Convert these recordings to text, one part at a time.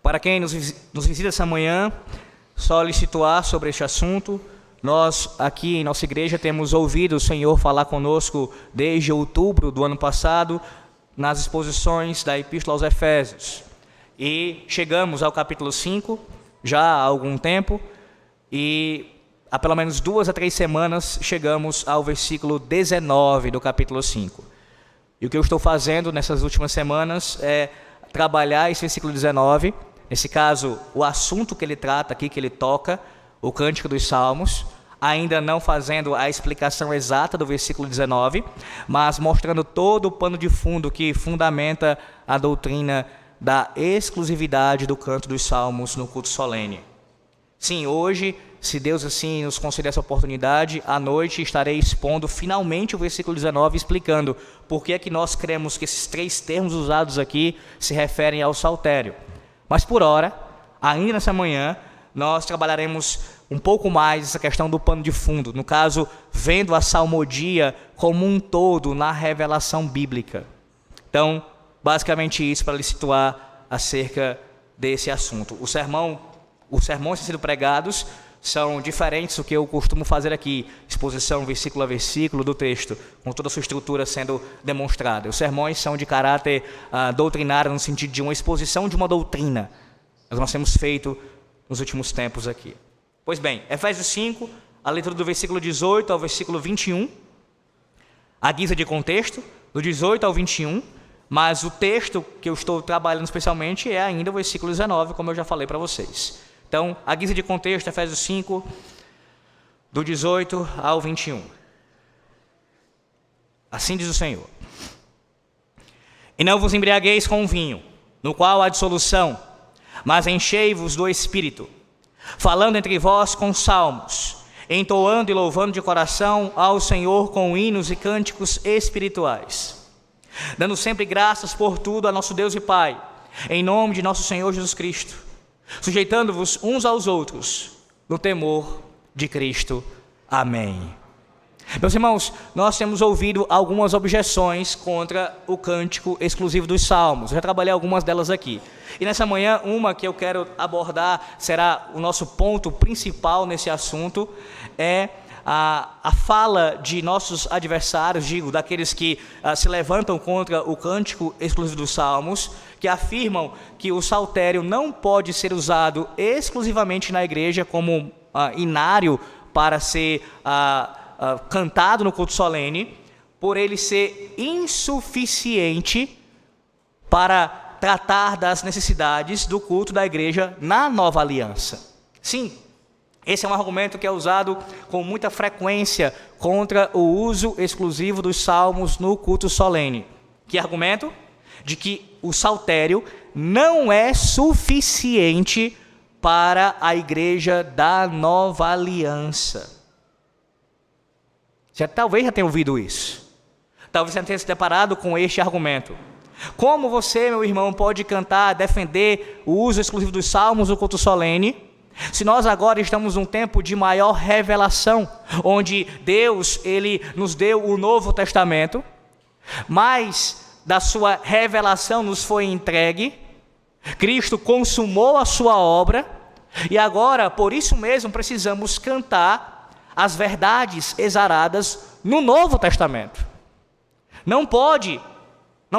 Para quem nos visita essa manhã, só lhe situar sobre este assunto. Nós aqui em nossa igreja temos ouvido o Senhor falar conosco desde outubro do ano passado, nas exposições da Epístola aos Efésios. E chegamos ao capítulo 5, já há algum tempo, e há pelo menos 2 a 3 semanas chegamos ao versículo 19 do capítulo 5. E o que eu estou fazendo nessas últimas semanas é trabalhar esse versículo 19, nesse caso, o assunto que ele trata aqui, que ele toca, o Cântico dos Salmos, ainda não fazendo a explicação exata do versículo 19, mas mostrando todo o pano de fundo que fundamenta a doutrina da exclusividade do canto dos salmos no culto solene. Sim, hoje, se Deus assim nos conceder essa oportunidade, à noite estarei expondo finalmente o versículo 19, explicando por que é que nós cremos que esses 3 termos usados aqui se referem ao saltério. Mas por ora, ainda nessa manhã, nós trabalharemos um pouco mais essa questão do pano de fundo, no caso, vendo a salmodia como um todo na revelação bíblica. Então, basicamente isso para lhe situar acerca desse assunto. Os sermões que têm sido pregados são diferentes do que eu costumo fazer aqui, exposição versículo a versículo do texto, com toda a sua estrutura sendo demonstrada. Os sermões são de caráter doutrinário, no sentido de uma exposição de uma doutrina, que nós temos feito nos últimos tempos aqui. Pois bem, Efésios 5, a leitura do versículo 18 ao versículo 21, a guisa de contexto, do 18 ao 21, mas o texto que eu estou trabalhando especialmente é ainda o versículo 19, como eu já falei para vocês. Então, a guisa de contexto, Efésios 5, do 18 ao 21. Assim diz o Senhor: E não vos embriagueis com vinho, no qual há dissolução, mas enchei-vos do Espírito, falando entre vós com salmos, entoando e louvando de coração ao Senhor com hinos e cânticos espirituais, dando sempre graças por tudo a nosso Deus e Pai, em nome de nosso Senhor Jesus Cristo, sujeitando-vos uns aos outros no temor de Cristo. Amém. Meus irmãos, nós temos ouvido algumas objeções contra o cântico exclusivo dos salmos. Eu já trabalhei algumas delas aqui. E nessa manhã, uma que eu quero abordar, será o nosso ponto principal nesse assunto, é a fala de nossos adversários, daqueles que se levantam contra o cântico exclusivo dos salmos, que afirmam que o saltério não pode ser usado exclusivamente na igreja como inário para ser cantado no culto solene, por ele ser insuficiente para tratar das necessidades do culto da igreja na nova aliança. Sim, esse é um argumento que é usado com muita frequência contra o uso exclusivo dos salmos no culto solene. Que argumento? De que o saltério não é suficiente para a igreja da nova aliança. Você talvez já tenha ouvido isso. Talvez você tenha se deparado com este argumento. Como você, meu irmão, pode cantar, defender o uso exclusivo dos salmos no culto solene, se nós agora estamos num tempo de maior revelação, onde Deus, Ele nos deu o Novo Testamento, mas da sua revelação nos foi entregue, Cristo consumou a sua obra, e agora, por isso mesmo, precisamos cantar as verdades exaradas no Novo Testamento. Não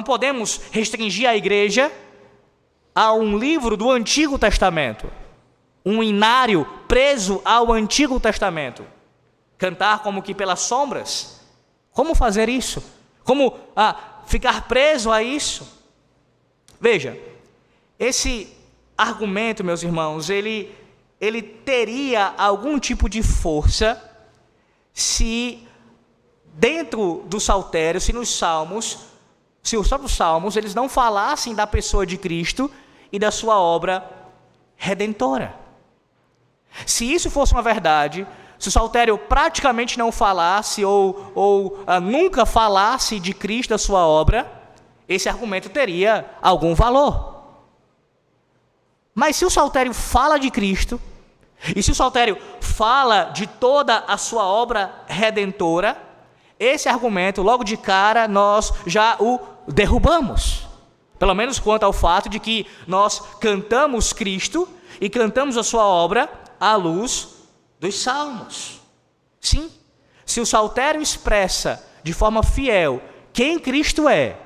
podemos restringir a igreja a um livro do Antigo Testamento, um inário preso ao Antigo Testamento. Cantar como que pelas sombras? Como fazer isso? Como ficar preso a isso? Veja, esse argumento, meus irmãos, ele teria algum tipo de força se dentro do saltério, se os próprios salmos, eles não falassem da pessoa de Cristo e da sua obra redentora. Se isso fosse uma verdade, se o saltério praticamente não falasse ou nunca falasse de Cristo, da sua obra, esse argumento teria algum valor. Mas se o saltério fala de Cristo, e se o saltério fala de toda a sua obra redentora, esse argumento, logo de cara, nós já o derrubamos. Pelo menos quanto ao fato de que nós cantamos Cristo e cantamos a sua obra à luz dos salmos. Sim, se o saltério expressa de forma fiel quem Cristo é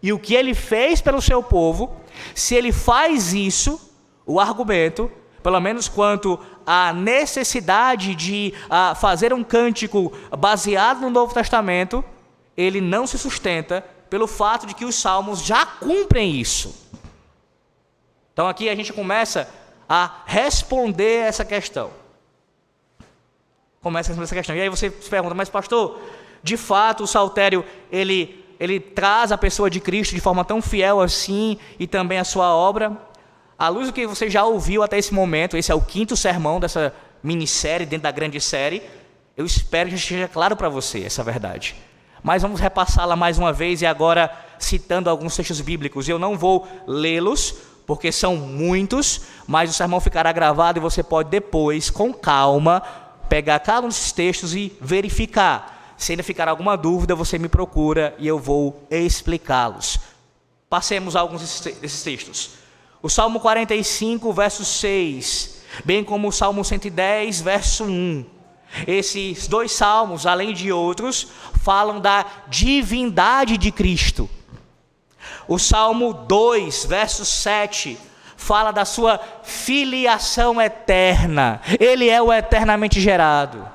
e o que ele fez pelo seu povo, se ele faz isso, o argumento, pelo menos quanto à necessidade de fazer um cântico baseado no Novo Testamento, ele não se sustenta pelo fato de que os salmos já cumprem isso. Então aqui a gente começa a responder essa questão. E aí você se pergunta, mas pastor, de fato o saltério, ele traz a pessoa de Cristo de forma tão fiel assim, e também a sua obra? À luz do que você já ouviu até esse momento, esse é o 5º sermão dessa minissérie, dentro da grande série, eu espero que esteja claro para você essa verdade. Mas vamos repassá-la mais uma vez, e agora citando alguns textos bíblicos. Eu não vou lê-los, porque são muitos, mas o sermão ficará gravado e você pode depois, com calma, pegar cada um desses textos e verificar. Se ainda ficar alguma dúvida, você me procura e eu vou explicá-los. Passemos a alguns desses textos. O Salmo 45, verso 6, bem como o Salmo 110, verso 1. Esses 2 salmos, além de outros, falam da divindade de Cristo. O Salmo 2, verso 7, fala da sua filiação eterna. Ele é o eternamente gerado.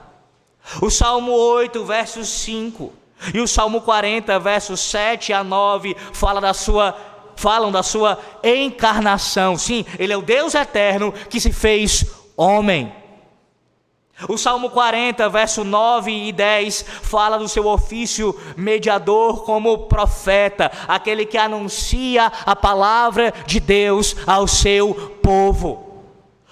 O Salmo 8, verso 5, e o Salmo 40, versos 7 a 9, falam da sua encarnação. Sim, ele é o Deus eterno que se fez homem. O Salmo 40, verso 9 e 10, fala do seu ofício mediador como profeta, aquele que anuncia a palavra de Deus ao seu povo.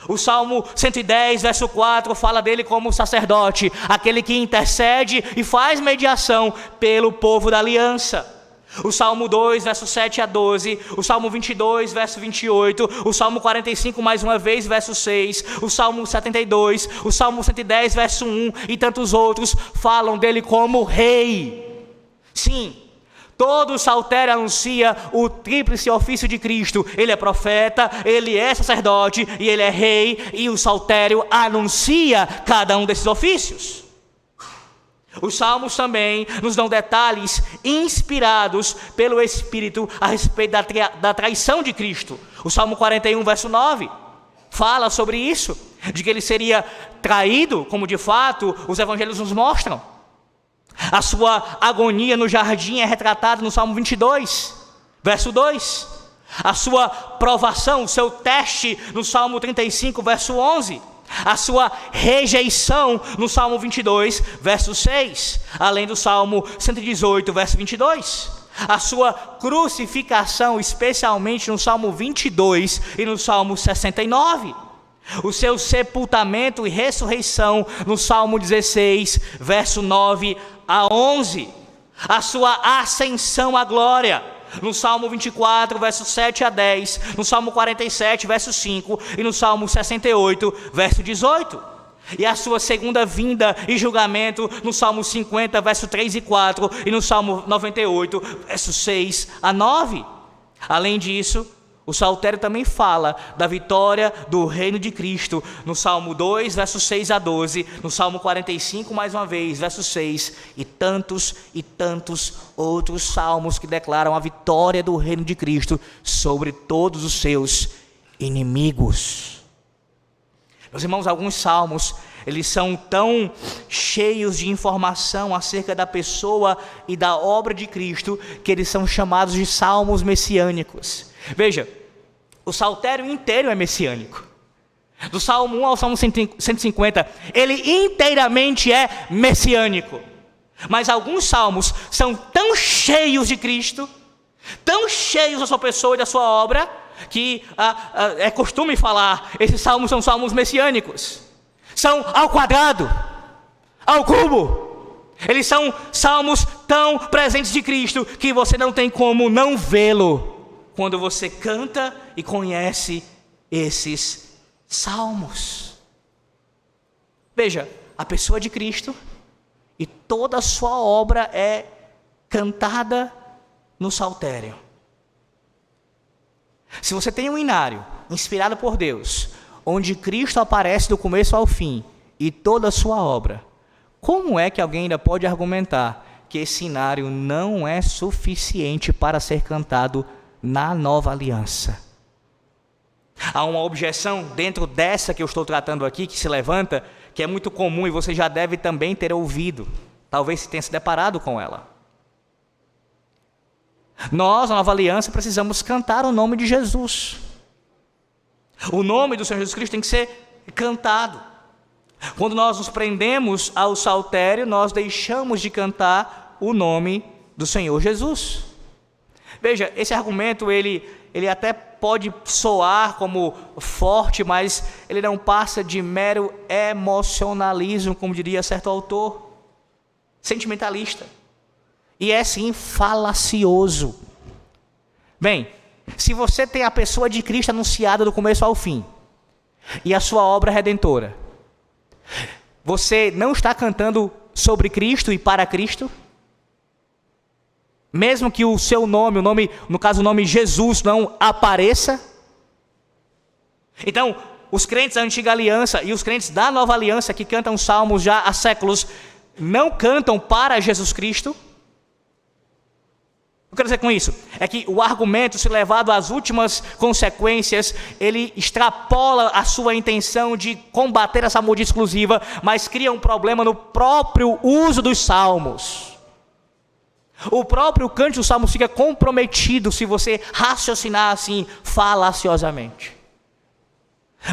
O Salmo 110, verso 4, fala dele como sacerdote, aquele que intercede e faz mediação pelo povo da aliança. O Salmo 2, verso 7 a 12, o Salmo 22, verso 28, o Salmo 45, mais uma vez, verso 6, o Salmo 72, o Salmo 110, verso 1 e tantos outros falam dele como rei. Sim, todo o saltério anuncia o tríplice ofício de Cristo. Ele é profeta, ele é sacerdote e ele é rei, e o saltério anuncia cada um desses ofícios. Os salmos também nos dão detalhes inspirados pelo Espírito a respeito da traição de Cristo. O Salmo 41, verso 9, fala sobre isso, de que ele seria traído, como de fato os evangelhos nos mostram. A sua agonia no jardim é retratada no Salmo 22, verso 2. A sua provação, o seu teste no Salmo 35, verso 11. A sua rejeição no Salmo 22, verso 6, além do Salmo 118, verso 22. A sua crucificação, especialmente no Salmo 22 e no Salmo 69. O seu sepultamento e ressurreição no Salmo 16, verso 9 a 11. A sua ascensão à glória no Salmo 24, verso 7 a 10, no Salmo 47, verso 5 e no Salmo 68, verso 18. E a sua segunda vinda e julgamento no Salmo 50, verso 3 e 4 e no Salmo 98, verso 6 a 9. Além disso, o saltério também fala da vitória do reino de Cristo no Salmo 2, versos 6 a 12, no Salmo 45, mais uma vez, verso 6, e tantos outros salmos que declaram a vitória do reino de Cristo sobre todos os seus inimigos. Meus irmãos, alguns salmos, eles são tão cheios de informação acerca da pessoa e da obra de Cristo, que eles são chamados de salmos messiânicos. Veja, o saltério inteiro é messiânico. Do Salmo 1 ao Salmo 150, ele inteiramente é messiânico. Mas alguns salmos são tão cheios de Cristo, tão cheios da sua pessoa e da sua obra, que é costume falar, esses salmos são salmos messiânicos. São ao quadrado, ao cubo. Eles são salmos tão presentes de Cristo, que você não tem como não vê-lo quando você canta e conhece esses salmos. Veja, a pessoa de Cristo e toda a sua obra é cantada no saltério. Se você tem um inário inspirado por Deus, onde Cristo aparece do começo ao fim e toda a sua obra, como é que alguém ainda pode argumentar que esse inário não é suficiente para ser cantado na nova aliança? Há uma objeção dentro dessa que eu estou tratando aqui, que se levanta, que é muito comum e você já deve também ter ouvido. Talvez se tenha se deparado com ela. Nós, na nova aliança, precisamos cantar o nome de Jesus. O nome do Senhor Jesus Cristo tem que ser cantado. Quando nós nos prendemos ao saltério, nós deixamos de cantar o nome do Senhor Jesus. Veja, esse argumento, ele até pode soar como forte, mas ele não passa de mero emocionalismo, como diria certo autor, sentimentalista. E é sim falacioso. Bem, se você tem a pessoa de Cristo anunciada do começo ao fim, e a sua obra redentora, você não está cantando sobre Cristo e para Cristo? Mesmo que o seu nome, no caso o nome Jesus, não apareça? Então, os crentes da antiga aliança e os crentes da nova aliança que cantam salmos já há séculos, não cantam para Jesus Cristo? O que eu quero dizer com isso? É que o argumento, se levado às últimas consequências, ele extrapola a sua intenção de combater essa modismo exclusiva, mas cria um problema no próprio uso dos salmos. O próprio cântico dos salmos fica comprometido se você raciocinar assim, falaciosamente.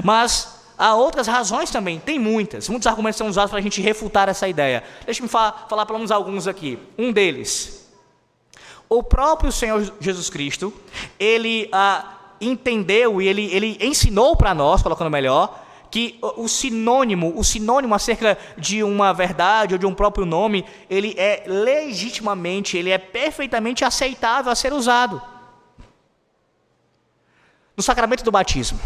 Mas há outras razões também, tem muitos argumentos são usados para a gente refutar essa ideia. Deixa-me falar pelo menos alguns aqui. Um deles: o próprio Senhor Jesus Cristo, ele entendeu e ele ensinou para nós, colocando melhor, que o sinônimo acerca de uma verdade ou de um próprio nome, ele é legitimamente, ele é perfeitamente aceitável a ser usado. No sacramento do batismo,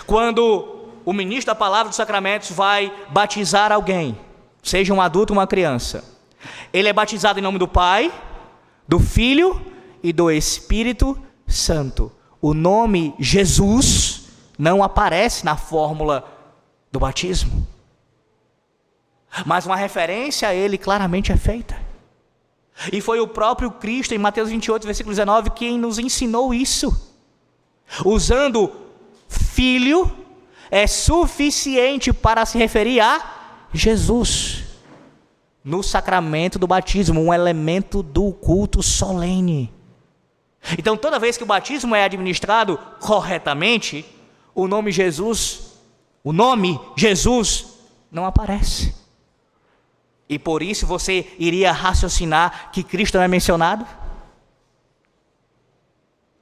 quando o ministro da palavra dos sacramentos vai batizar alguém, seja um adulto ou uma criança, ele é batizado em nome do Pai, do Filho e do Espírito Santo. O nome Jesus não aparece na fórmula do batismo, mas uma referência a ele claramente é feita. E foi o próprio Cristo, em Mateus 28, versículo 19, quem nos ensinou isso. Usando Filho é suficiente para se referir a Jesus. No sacramento do batismo, um elemento do culto solene. Então, toda vez que o batismo é administrado corretamente, o nome Jesus não aparece. E por isso você iria raciocinar que Cristo não é mencionado?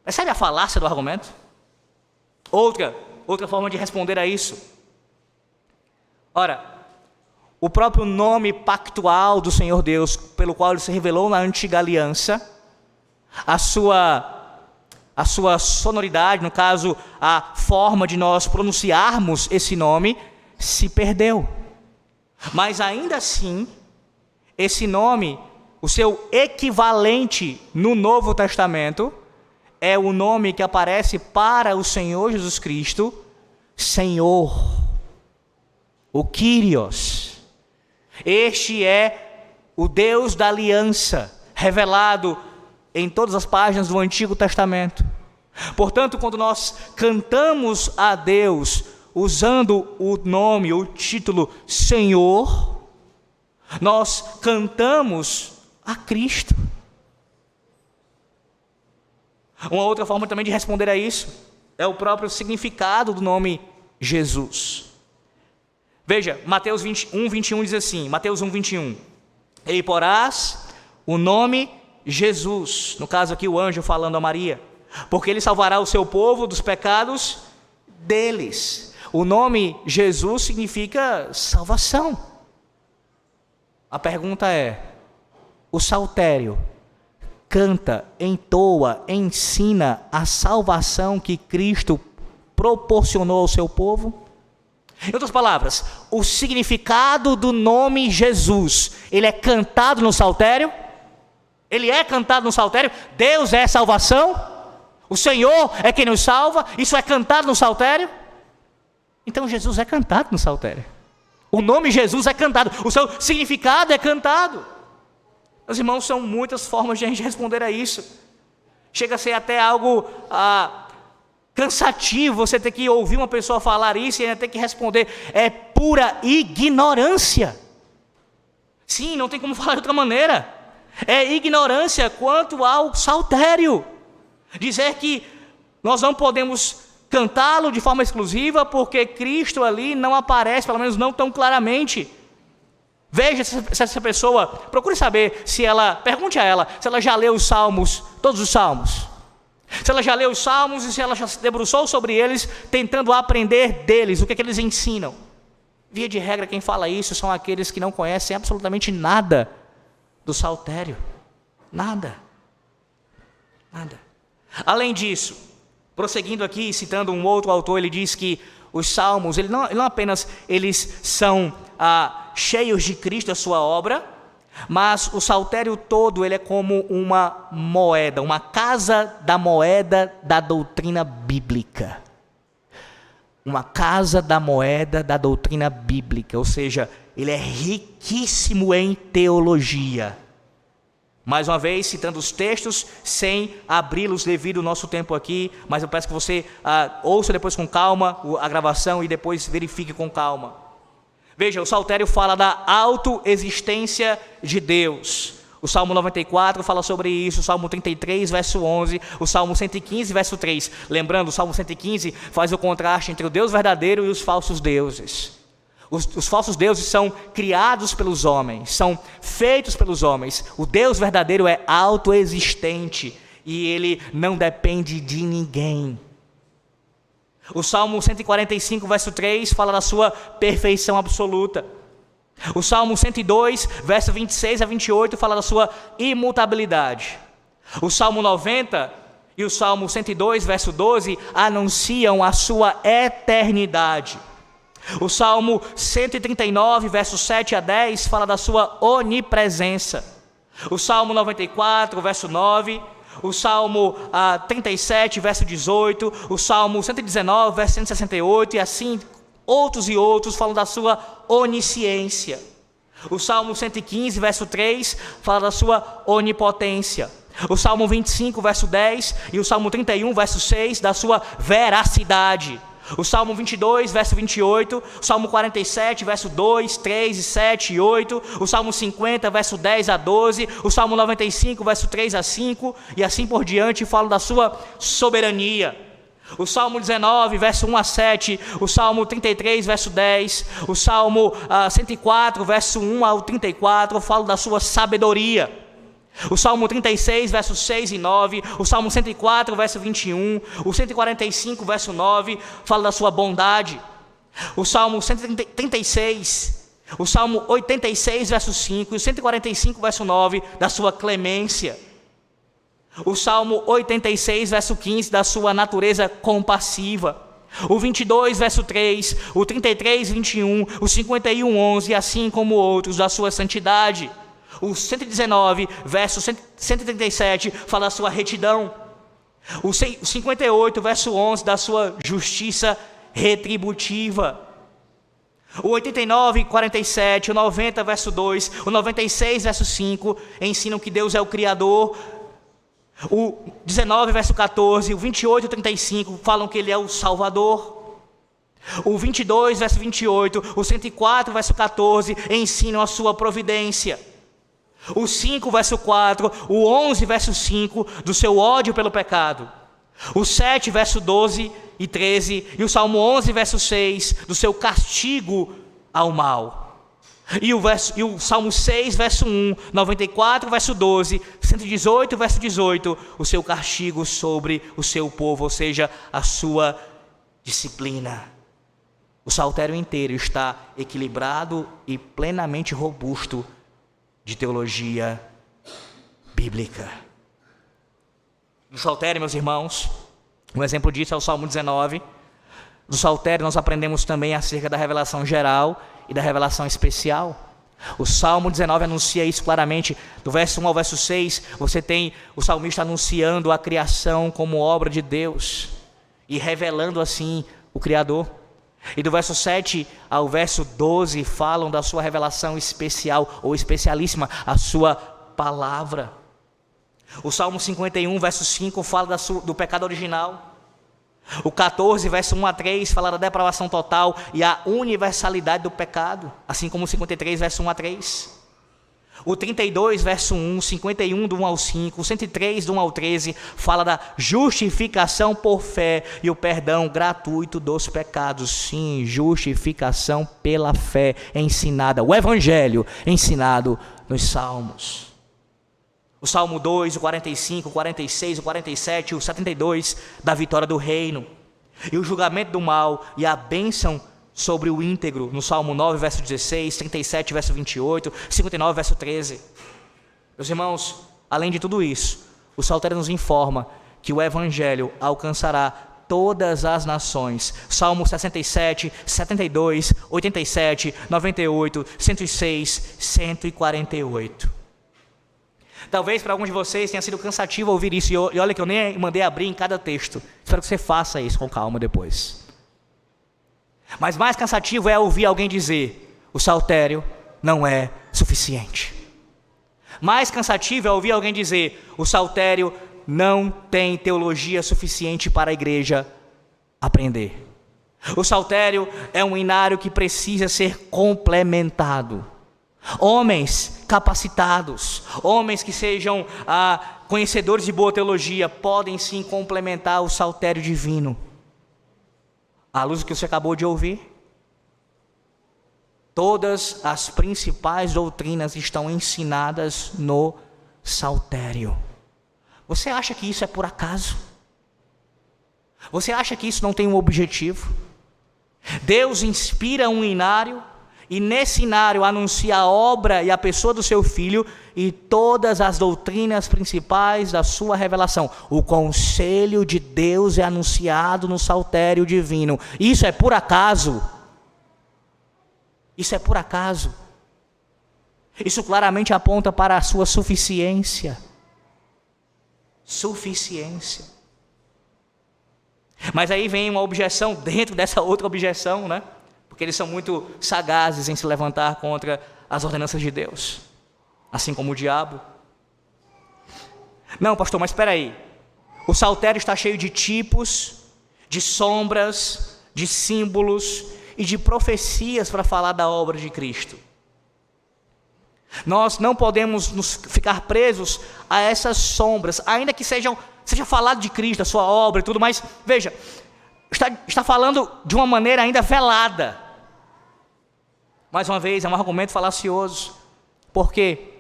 Percebe a falácia do argumento? Outra forma de responder a isso. Ora, o próprio nome pactual do Senhor Deus, pelo qual ele se revelou na antiga aliança, a sua sonoridade, no caso, a forma de nós pronunciarmos esse nome, se perdeu. Mas ainda assim, esse nome, o seu equivalente no Novo Testamento, é o nome que aparece para o Senhor Jesus Cristo, Senhor, o Kyrios. Este é o Deus da aliança, revelado em todas as páginas do Antigo Testamento. Portanto, quando nós cantamos a Deus, usando o nome, o título Senhor, nós cantamos a Cristo. Uma outra forma também de responder a isso é o próprio significado do nome Jesus. Veja, Mateus 21, 21 diz assim, Mateus 1, 21. E porás o nome Jesus, no caso aqui o anjo falando a Maria, porque ele salvará o seu povo dos pecados deles. O nome Jesus significa salvação. A pergunta é, o saltério canta, entoa, ensina a salvação que Cristo proporcionou ao seu povo? Em outras palavras, o significado do nome Jesus, ele é cantado no saltério? Ele é cantado no saltério? Deus é salvação? O Senhor é quem nos salva, isso é cantado no saltério? Então Jesus é cantado no saltério. O nome Jesus é cantado, o seu significado é cantado. Meus irmãos, são muitas formas de a gente responder a isso. Chega a ser até algo cansativo você ter que ouvir uma pessoa falar isso e ainda ter que responder. É pura ignorância. Sim, não tem como falar de outra maneira. É ignorância quanto ao saltério. Dizer que nós não podemos cantá-lo de forma exclusiva porque Cristo ali não aparece, pelo menos não tão claramente. Veja se essa pessoa, procure saber pergunte a ela se ela já leu os salmos, todos os salmos. Se ela já leu os salmos e se ela já se debruçou sobre eles, tentando aprender deles, o que é que eles ensinam. Via de regra, quem fala isso são aqueles que não conhecem absolutamente nada do saltério. Nada. Além disso, prosseguindo aqui, citando um outro autor, ele diz que os salmos, ele não apenas eles são cheios de Cristo, a sua obra, mas o saltério todo ele é como uma moeda, uma casa da moeda da doutrina bíblica. Uma casa da moeda da doutrina bíblica, ou seja, ele é riquíssimo em teologia. Mais uma vez, citando os textos, sem abri-los devido ao nosso tempo aqui, mas eu peço que você ouça depois com calma a gravação e depois verifique com calma. Veja, o saltério fala da autoexistência de Deus. O Salmo 94 fala sobre isso, o Salmo 33, verso 11, o Salmo 115, verso 3. Lembrando, o Salmo 115 faz o contraste entre o Deus verdadeiro e os falsos deuses. Os falsos deuses são criados pelos homens, são feitos pelos homens. O Deus verdadeiro é autoexistente e ele não depende de ninguém. O Salmo 145, verso 3, fala da sua perfeição absoluta. O Salmo 102, verso 26 a 28, fala da sua imutabilidade. O Salmo 90 e o Salmo 102, verso 12, anunciam a sua eternidade. O Salmo 139, versos 7 a 10, fala da sua onipresença. O Salmo 94, verso 9, o Salmo 37, verso 18, o Salmo 119, verso 168, e assim outros e outros falam da sua onisciência. O Salmo 115, verso 3, fala da sua onipotência. O Salmo 25, verso 10, e o Salmo 31, verso 6, da sua veracidade. O Salmo 22, verso 28, o Salmo 47, verso 2, 3, 7 e 8, o Salmo 50, verso 10 a 12, o Salmo 95, verso 3 a 5, e assim por diante, falam da sua soberania. O Salmo 19, verso 1 a 7, o Salmo 33, verso 10, o Salmo 104, verso 1 ao 34, falam da sua sabedoria. O Salmo 36, versos 6 e 9, o Salmo 104, verso 21, o 145, verso 9, fala da sua bondade. O Salmo 136, o Salmo 86, verso 5, e o 145, verso 9, da sua clemência. O Salmo 86, verso 15, da sua natureza compassiva. O 22, verso 3, o 33, 21, o 51, 11, assim como outros, da sua santidade. O 119, verso 137, fala da sua retidão. O 58, verso 11, da sua justiça retributiva. O 89, 47, o 90, verso 2, o 96, verso 5, ensinam que Deus é o Criador. O 19, verso 14, o 28, 35, falam que Ele é o Salvador. O 22, verso 28, o 104, verso 14, ensinam a sua providência. O 5, verso 4, o 11, verso 5, do seu ódio pelo pecado. O 7, verso 12 e 13, e o Salmo 11, verso 6, do seu castigo ao mal. E o Salmo 6, verso 1, 94, verso 12, 118, verso 18, o seu castigo sobre o seu povo, ou seja, a sua disciplina. O saltério inteiro está equilibrado e plenamente robusto de teologia bíblica. Do saltério, meus irmãos, um exemplo disso é o Salmo 19. Do saltério nós aprendemos também acerca da revelação geral e da revelação especial. O Salmo 19 anuncia isso claramente. Do verso 1 ao verso 6, você tem o salmista anunciando a criação como obra de Deus e revelando assim o Criador. E do verso 7 ao verso 12 falam da sua revelação especial ou especialíssima, a sua palavra. O Salmo 51, verso 5 fala do pecado original. O 14, verso 1 a 3 fala da depravação total e a universalidade do pecado, assim como o 53, verso 1 a 3. O 32, verso 1, 51 do 1 ao 5, o 103 do 1 ao 13 fala da justificação por fé e o perdão gratuito dos pecados. Sim, justificação pela fé ensinada, o evangelho ensinado nos Salmos. O Salmo 2, o 45, o 46, o 47, o 72 da vitória do reino e o julgamento do mal e a bênção sobre o íntegro, no Salmo 9, verso 16, 37, verso 28, 59, verso 13. Meus irmãos, além de tudo isso, o saltério nos informa que o evangelho alcançará todas as nações. Salmo 67, 72, 87, 98, 106, 148. Talvez para alguns de vocês tenha sido cansativo ouvir isso, e olha que eu nem mandei abrir em cada texto. Espero que você faça isso com calma depois. Mas mais cansativo é ouvir alguém dizer: o saltério não é suficiente. Mais cansativo é ouvir alguém dizer: o saltério não tem teologia suficiente para a igreja aprender. O saltério é um inário que precisa ser complementado. Homens capacitados, homens que sejam conhecedores de boa teologia, podem sim complementar o saltério divino. À luz do que você acabou de ouvir, todas as principais doutrinas estão ensinadas no saltério. Você acha que isso é por acaso? Você acha que isso não tem um objetivo? Deus inspira um inário e nesse inário anuncia a obra e a pessoa do seu Filho e todas as doutrinas principais da sua revelação. O conselho de Deus é anunciado no saltério divino. Isso é por acaso? Isso é por acaso? Isso claramente aponta para a sua suficiência. Suficiência. Mas aí vem uma objeção dentro dessa outra objeção, né? Porque eles são muito sagazes em se levantar contra as ordenanças de Deus, assim como o diabo. Não, pastor, mas espera aí. O saltério está cheio de tipos, de sombras, de símbolos e de profecias para falar da obra de Cristo. Nós não podemos ficar presos a essas sombras, ainda que seja falado de Cristo, da sua obra e tudo, mas veja, está falando de uma maneira ainda velada. Mais uma vez, é um argumento falacioso. Por quê?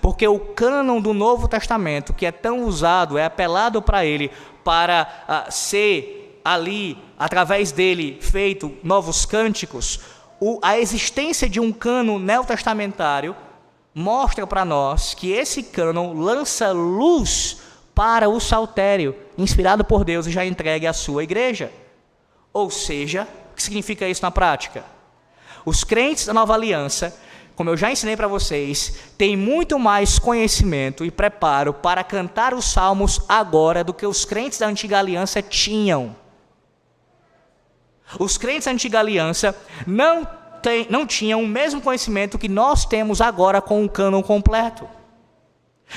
Porque o cânon do Novo Testamento, que é tão usado, é apelado para ele, para ser ali, através dele, feito novos cânticos, a existência de um cânon neotestamentário mostra para nós que esse cânon lança luz para o saltério, inspirado por Deus e já entregue à sua igreja. Ou seja, o que significa isso na prática? Os crentes da Nova Aliança, como eu já ensinei para vocês, têm muito mais conhecimento e preparo para cantar os salmos agora do que os crentes da Antiga Aliança tinham. Os crentes da Antiga Aliança não tinham o mesmo conhecimento que nós temos agora com o cânon completo.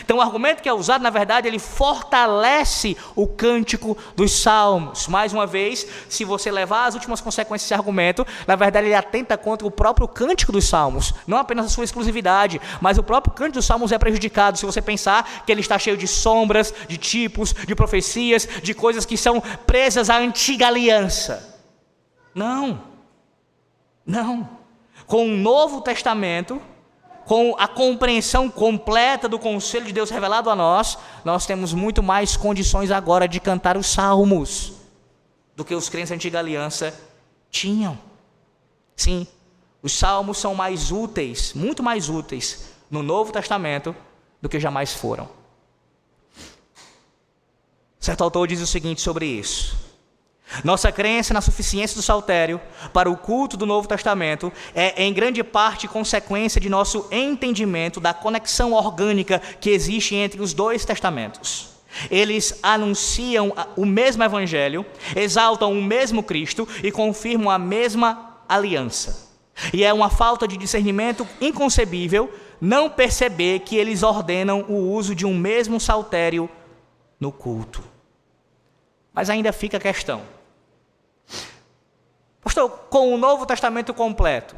Então o argumento que é usado, na verdade, ele fortalece o cântico dos salmos. Mais uma vez, se você levar as últimas consequências desse argumento, na verdade ele atenta contra o próprio cântico dos salmos. Não apenas a sua exclusividade, mas o próprio cântico dos salmos é prejudicado se você pensar que ele está cheio de sombras, de tipos, de profecias, de coisas que são presas à antiga aliança. Não. Com o Novo Testamento, com a compreensão completa do conselho de Deus revelado a nós, nós temos muito mais condições agora de cantar os salmos do que os crentes da Antiga Aliança tinham. Sim, os salmos são mais úteis, muito mais úteis no Novo Testamento do que jamais foram. Certo autor diz o seguinte sobre isso: Nossa crença na suficiência do saltério para o culto do Novo Testamento é, em grande parte, consequência de nosso entendimento da conexão orgânica que existe entre os dois testamentos. Eles anunciam o mesmo evangelho, exaltam o mesmo Cristo e confirmam a mesma aliança. E é uma falta de discernimento inconcebível não perceber que eles ordenam o uso de um mesmo saltério no culto. Mas ainda fica a questão. Pastor, com o Novo Testamento completo,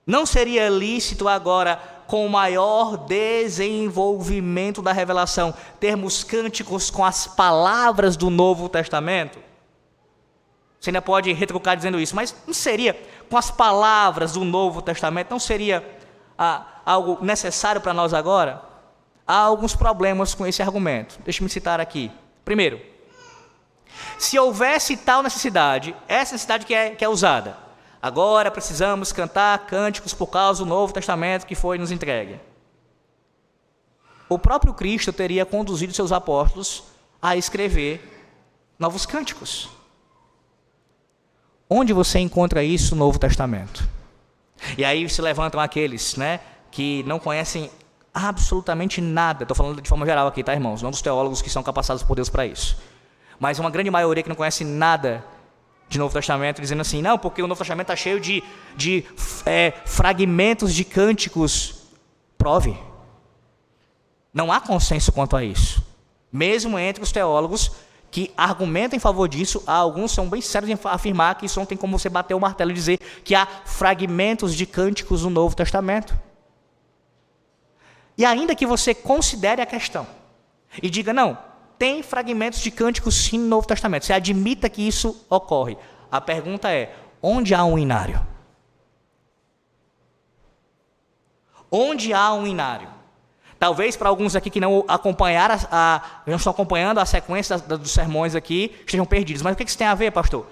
não seria lícito agora, com o maior desenvolvimento da revelação, termos cânticos com as palavras do Novo Testamento? Você ainda pode retrucar dizendo isso, mas não seria com as palavras do Novo Testamento, não seria algo necessário para nós agora? Há alguns problemas com esse argumento. Deixe-me citar aqui. Primeiro, se houvesse tal necessidade, essa necessidade que é usada, agora precisamos cantar cânticos por causa do Novo Testamento que foi nos entregue. O próprio Cristo teria conduzido seus apóstolos a escrever novos cânticos. Onde você encontra isso no Novo Testamento? E aí se levantam aqueles, que não conhecem absolutamente nada. Estou falando de forma geral aqui, tá, irmãos? Não dos teólogos que são capacitados por Deus para isso. Mas uma grande maioria que não conhece nada de Novo Testamento, dizendo assim, não, porque o Novo Testamento está cheio de fragmentos de cânticos. Prove. Não há consenso quanto a isso. Mesmo entre os teólogos que argumentam em favor disso, alguns são bem sérios em afirmar que isso não tem como você bater o martelo e dizer que há fragmentos de cânticos no Novo Testamento. E ainda que você considere a questão e diga, não, tem fragmentos de cânticos sim no Novo Testamento, você admita que isso ocorre. A pergunta é, onde há um inário? Onde há um inário? Talvez para alguns aqui que não acompanharam, não estão acompanhando a sequência dos sermões aqui, estejam perdidos. Mas o que isso tem a ver, pastor?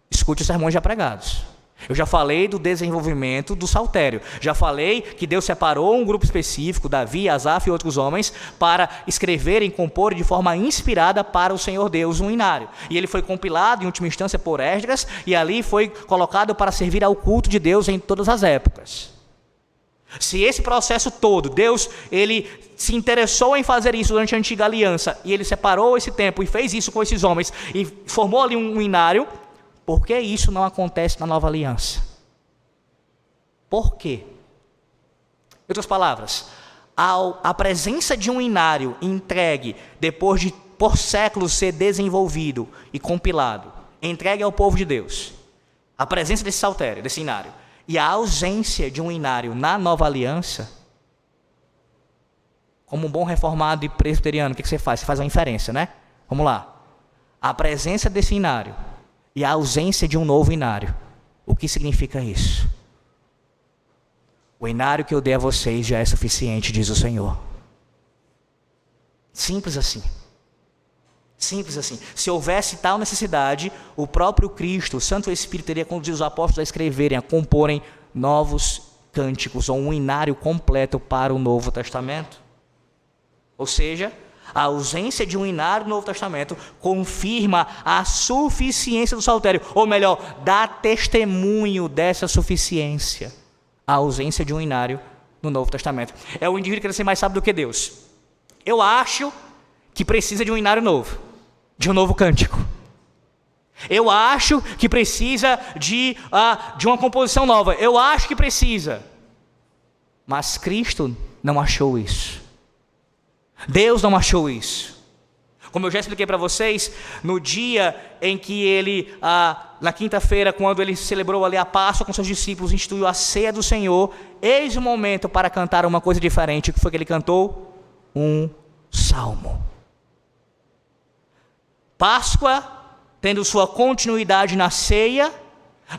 Escute os sermões já pregados. Eu já falei do desenvolvimento do saltério. Já falei que Deus separou um grupo específico, Davi, Asaf e outros homens, para escreverem, comporem de forma inspirada para o Senhor Deus um inário. E ele foi compilado, em última instância, por Esdras, e ali foi colocado para servir ao culto de Deus em todas as épocas. Se esse processo todo, Deus, ele se interessou em fazer isso durante a antiga aliança, e ele separou esse tempo e fez isso com esses homens, e formou ali um inário, por que isso não acontece na nova aliança? Por quê? Em outras palavras, a presença de um inário entregue, depois de por séculos ser desenvolvido e compilado, entregue ao povo de Deus, a presença desse saltério, desse inário, e a ausência de um inário na nova aliança, como um bom reformado e presbiteriano, o que você faz? Você faz uma inferência, né? Vamos lá. A presença desse inário e a ausência de um novo inário. O que significa isso? O inário que eu dei a vocês já é suficiente, diz o Senhor. Simples assim. Simples assim. Se houvesse tal necessidade, o próprio Cristo, o Santo Espírito, teria conduzido os apóstolos a escreverem, a comporem novos cânticos, ou um inário completo para o Novo Testamento. Ou seja, a ausência de um inário no Novo Testamento confirma a suficiência do saltério, ou melhor, dá testemunho dessa suficiência, a ausência de um inário no Novo Testamento. É o indivíduo que quer ser mais sábio do que Deus. Eu acho que precisa de um inário novo, de um novo cântico. Eu acho que precisa de uma composição nova. Eu acho que precisa. Mas Cristo não achou isso. Deus não achou isso. Como eu já expliquei para vocês, no dia em que ele, na quinta-feira, quando ele celebrou ali a Páscoa com seus discípulos, instituiu a ceia do Senhor, eis o momento para cantar uma coisa diferente. O que foi que ele cantou? Um salmo. Páscoa, tendo sua continuidade na ceia,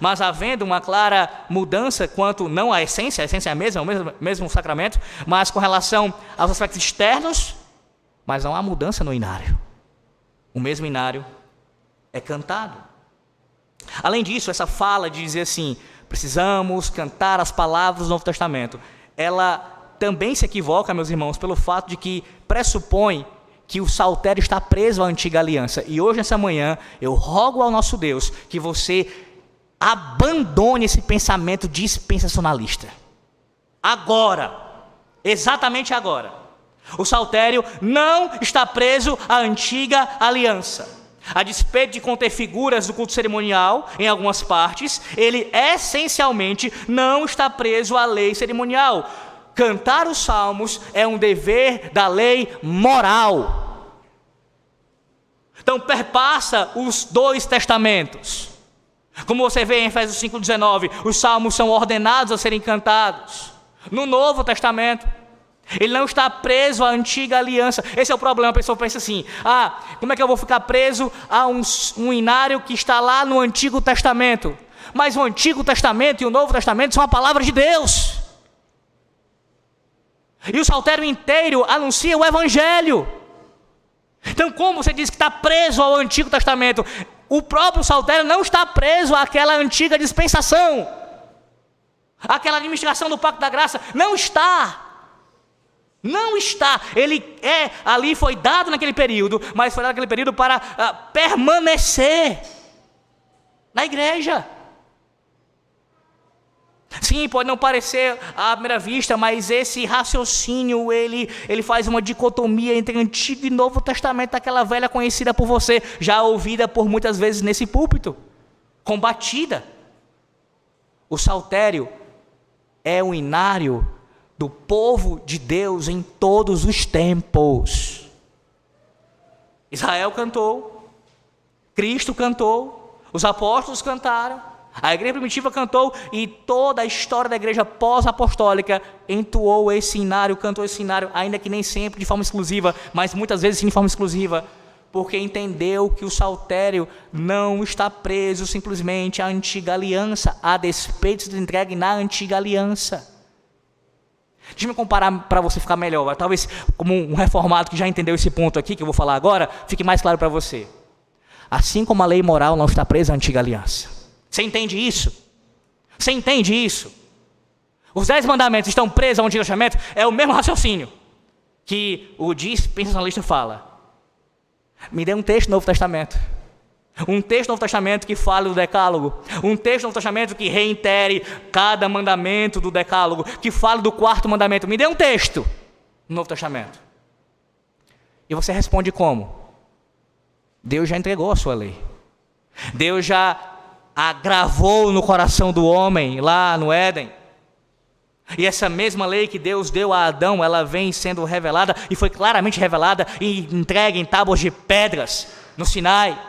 mas havendo uma clara mudança quanto não à essência, a essência é a mesma, o mesmo sacramento, mas com relação aos aspectos externos, mas não há mudança no inário. O mesmo inário é cantado. Além disso, essa fala de dizer assim, precisamos cantar as palavras do Novo Testamento, ela também se equivoca, meus irmãos, pelo fato de que pressupõe que o saltério está preso à antiga aliança. E hoje, nessa manhã, eu rogo ao nosso Deus que você abandone esse pensamento dispensacionalista. Agora, exatamente agora. O saltério não está preso à antiga aliança. A despeito de conter figuras do culto cerimonial em algumas partes, ele essencialmente não está preso à lei cerimonial. Cantar os salmos é um dever da lei moral. Então perpassa os dois testamentos. Como você vê em Efésios 5,19, os salmos são ordenados a serem cantados. No Novo Testamento, ele não está preso à antiga aliança. Esse é o problema. A pessoa pensa assim: como é que eu vou ficar preso a um inário que está lá no Antigo Testamento? Mas o Antigo Testamento e o Novo Testamento são a palavra de Deus. E o saltério inteiro anuncia o Evangelho. Então, como você diz que está preso ao Antigo Testamento? O próprio saltério não está preso àquela antiga dispensação, àquela administração do Pacto da Graça. Não está. Não está. Ele ali foi dado naquele período, mas foi dado naquele período para permanecer na igreja. Sim, pode não parecer à primeira vista, mas esse raciocínio, ele faz uma dicotomia entre Antigo e Novo Testamento, aquela velha conhecida por você, já ouvida por muitas vezes nesse púlpito, combatida. O saltério é o inário do povo de Deus em todos os tempos. Israel cantou, Cristo cantou, os apóstolos cantaram, a igreja primitiva cantou, e toda a história da igreja pós-apostólica entoou esse inário, cantou esse inário, ainda que nem sempre de forma exclusiva, mas muitas vezes sim de forma exclusiva, porque entendeu que o saltério não está preso simplesmente à antiga aliança, a despeito de entregue na antiga aliança. Deixa eu comparar para você ficar melhor, talvez como um reformado que já entendeu esse ponto aqui, que eu vou falar agora, fique mais claro para você. Assim como a lei moral não está presa à antiga aliança. Você entende isso? Você entende isso? Os 10 mandamentos estão presos ao Antigo Testamento? É o mesmo raciocínio que o dispensacionalista fala. Me dê um texto do Novo Testamento. Um texto do Novo Testamento que fale do decálogo. Um texto do Novo Testamento que reitere cada mandamento do decálogo, que fale do 4º mandamento. Me dê um texto no Novo Testamento. E você responde como? Deus já entregou a sua lei. Deus já a gravou no coração do homem lá no Éden. E essa mesma lei que Deus deu a Adão, ela vem sendo revelada, e foi claramente revelada e entregue em tábuas de pedras no Sinai.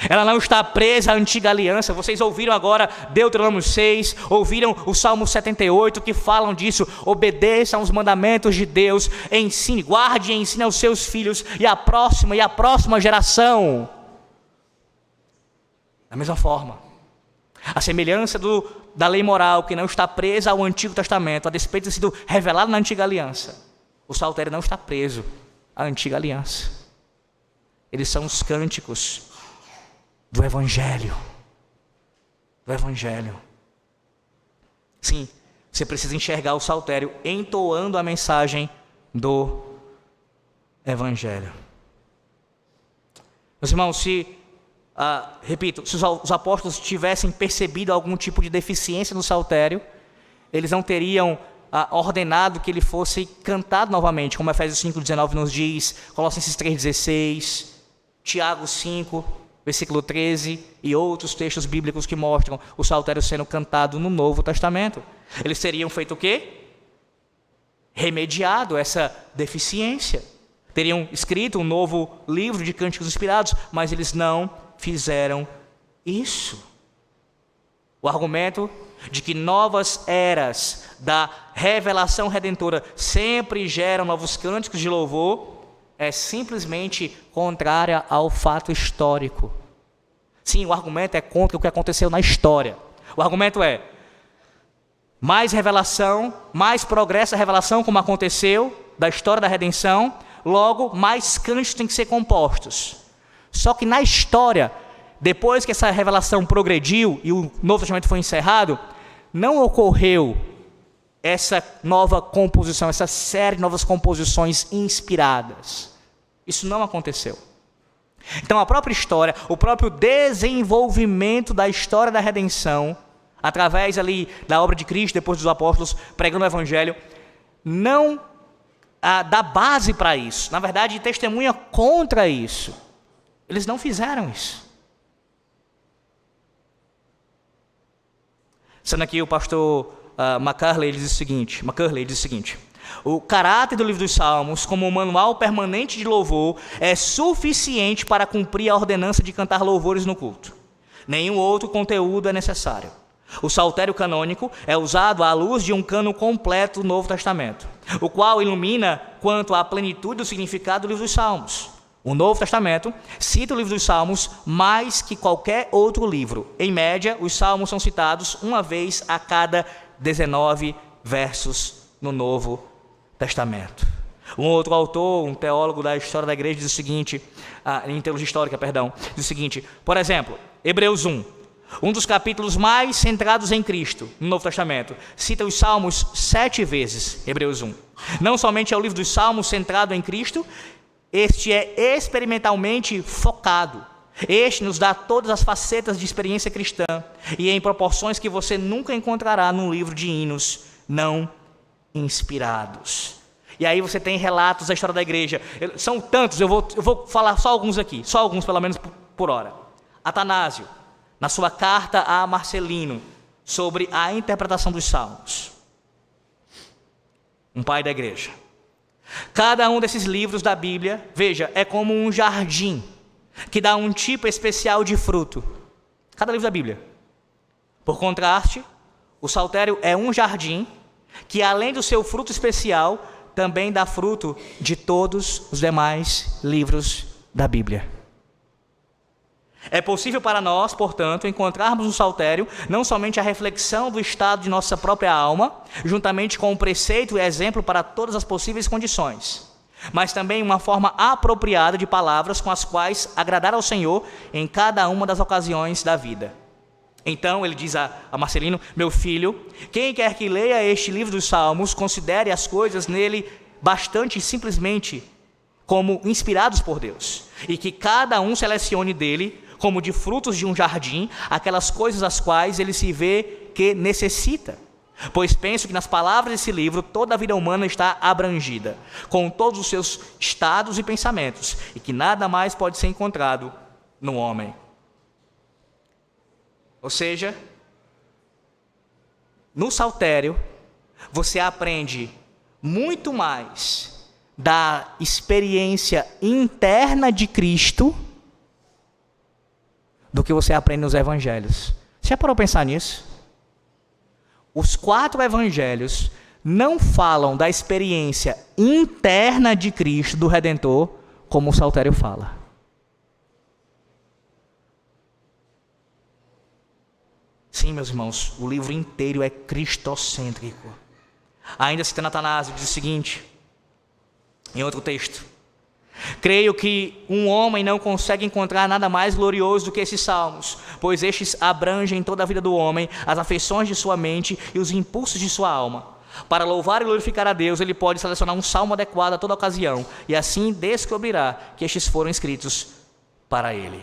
Ela não está presa à antiga aliança. Vocês ouviram agora Deuteronômio 6, ouviram o Salmo 78, que falam disso. Obedeçam aos mandamentos de Deus, ensine, guarde e ensine aos seus filhos e a próxima geração. Da mesma forma, a semelhança da lei moral, que não está presa ao Antigo Testamento, a despeito de ter sido revelado na antiga aliança, o saltério não está preso à antiga aliança. Eles são os cânticos do Evangelho. Do Evangelho. Sim, você precisa enxergar o saltério entoando a mensagem do Evangelho. Meus irmãos, repito, se os apóstolos tivessem percebido algum tipo de deficiência no saltério, eles não teriam ordenado que ele fosse cantado novamente, como Efésios 5,19 nos diz, Colossenses 3,16, Tiago 5, versículo 13, e outros textos bíblicos que mostram o saltério sendo cantado no Novo Testamento. Eles teriam feito o quê? Remediado essa deficiência. Teriam escrito um novo livro de cânticos inspirados, mas eles não fizeram isso. O argumento de que novas eras da revelação redentora sempre geram novos cânticos de louvor é simplesmente contrária ao fato histórico. Sim, o argumento é contra o que aconteceu na história. O argumento é mais revelação, mais progresso a revelação, como aconteceu da história da redenção, logo mais cânticos têm que ser compostos. Só que na história, depois que essa revelação progrediu e o Novo Testamento foi encerrado, não ocorreu essa nova composição, essa série de novas composições inspiradas. Isso não aconteceu. Então a própria história, o próprio desenvolvimento da história da redenção, através ali da obra de Cristo, depois dos apóstolos pregando o evangelho, não dá base para isso. Na verdade, testemunha contra isso. Eles não fizeram isso. Sendo aqui o pastor McCurley diz o seguinte: o caráter do livro dos Salmos, como um manual permanente de louvor, é suficiente para cumprir a ordenança de cantar louvores no culto. Nenhum outro conteúdo é necessário. O saltério canônico é usado à luz de um cânon completo do Novo Testamento, o qual ilumina quanto à plenitude do significado do livro dos Salmos. O Novo Testamento cita o livro dos Salmos mais que qualquer outro livro. Em média, os Salmos são citados uma vez a cada 19 versos no Novo Testamento. Um outro autor, um teólogo da história da igreja, diz o seguinte, em teologia histórica, diz o seguinte: por exemplo, Hebreus 1, um dos capítulos mais centrados em Cristo no Novo Testamento, cita os Salmos 7 vezes, Hebreus 1. Não somente é o livro dos Salmos centrado em Cristo, este é experimentalmente focado. Este nos dá todas as facetas de experiência cristã e em proporções que você nunca encontrará num livro de hinos não inspirados. E aí você tem relatos da história da igreja. São tantos, eu vou falar só alguns aqui, só alguns pelo menos por hora. Atanásio, na sua carta a Marcelino, sobre a interpretação dos Salmos. Um pai da igreja. Cada um desses livros da Bíblia, veja, é como um jardim que dá um tipo especial de fruto. Cada livro da Bíblia. Por contraste, o saltério é um jardim que, além do seu fruto especial, também dá fruto de todos os demais livros da Bíblia. É possível para nós, portanto, encontrarmos no saltério não somente a reflexão do estado de nossa própria alma, juntamente com um preceito e exemplo para todas as possíveis condições, mas também uma forma apropriada de palavras com as quais agradar ao Senhor em cada uma das ocasiões da vida. Então ele diz a Marcelino: meu filho, quem quer que leia este livro dos Salmos, considere as coisas nele bastante simplesmente como inspirados por Deus, e que cada um selecione dele, como de frutos de um jardim, aquelas coisas as quais ele se vê que necessita. Pois penso que nas palavras desse livro toda a vida humana está abrangida, com todos os seus estados e pensamentos, e que nada mais pode ser encontrado no homem. Ou seja, no saltério, você aprende muito mais da experiência interna de Cristo do que você aprende nos evangelhos. Você já parou a pensar nisso? Os 4 evangelhos não falam da experiência interna de Cristo, do Redentor, como o saltério fala. Sim, meus irmãos, o livro inteiro é cristocêntrico. Ainda citando Atanásio, diz o seguinte, em outro texto: creio que um homem não consegue encontrar nada mais glorioso do que esses salmos, pois estes abrangem toda a vida do homem, as afeições de sua mente e os impulsos de sua alma. Para louvar e glorificar a Deus, ele pode selecionar um salmo adequado a toda ocasião, e assim descobrirá que estes foram escritos para ele.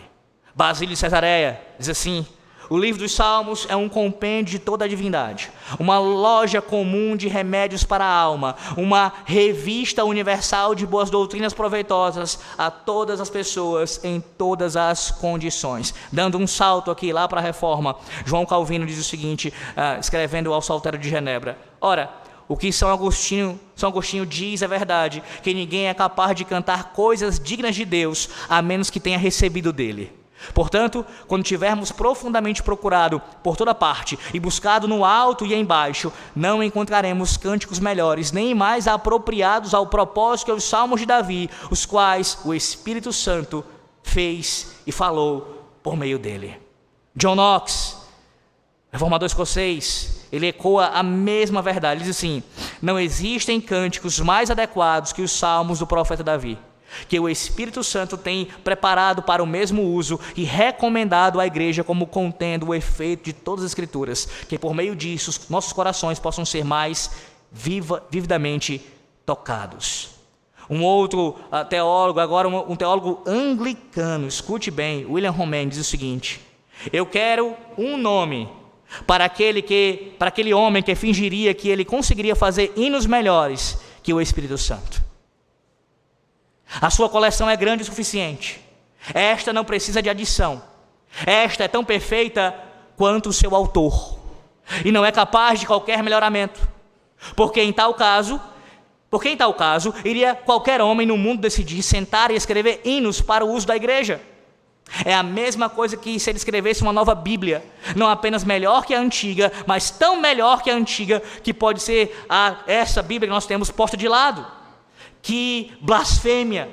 Basílio de Cesareia diz assim: o livro dos Salmos é um compêndio de toda a divindade, uma loja comum de remédios para a alma, uma revista universal de boas doutrinas proveitosas a todas as pessoas em todas as condições. Dando um salto aqui lá para a Reforma, João Calvino diz o seguinte, escrevendo ao Saltério de Genebra: ora, o que São Agostinho diz é verdade, que ninguém é capaz de cantar coisas dignas de Deus, a menos que tenha recebido dele. Portanto, quando tivermos profundamente procurado por toda parte e buscado no alto e embaixo, não encontraremos cânticos melhores, nem mais apropriados ao propósito que os salmos de Davi, os quais o Espírito Santo fez e falou por meio dele. John Knox, reformador escocês, ele ecoa a mesma verdade. Ele diz assim: não existem cânticos mais adequados que os salmos do profeta Davi, que o Espírito Santo tem preparado para o mesmo uso e recomendado à igreja como contendo o efeito de todas as Escrituras, que por meio disso nossos corações possam ser mais vividamente tocados. Um outro teólogo, agora um teólogo anglicano, escute bem, William Romaine, diz o seguinte: eu quero um nome para aquele homem que fingiria que ele conseguiria fazer hinos melhores que o Espírito Santo. A sua coleção é grande o suficiente. Esta não precisa de adição. Esta é tão perfeita quanto o seu autor. E não é capaz de qualquer melhoramento. Porque em tal caso, iria qualquer homem no mundo decidir sentar e escrever hinos para o uso da igreja. É a mesma coisa que se ele escrevesse uma nova Bíblia, não apenas melhor que a antiga, mas tão melhor que a antiga, que pode ser essa Bíblia que nós temos posta de lado. Que blasfêmia!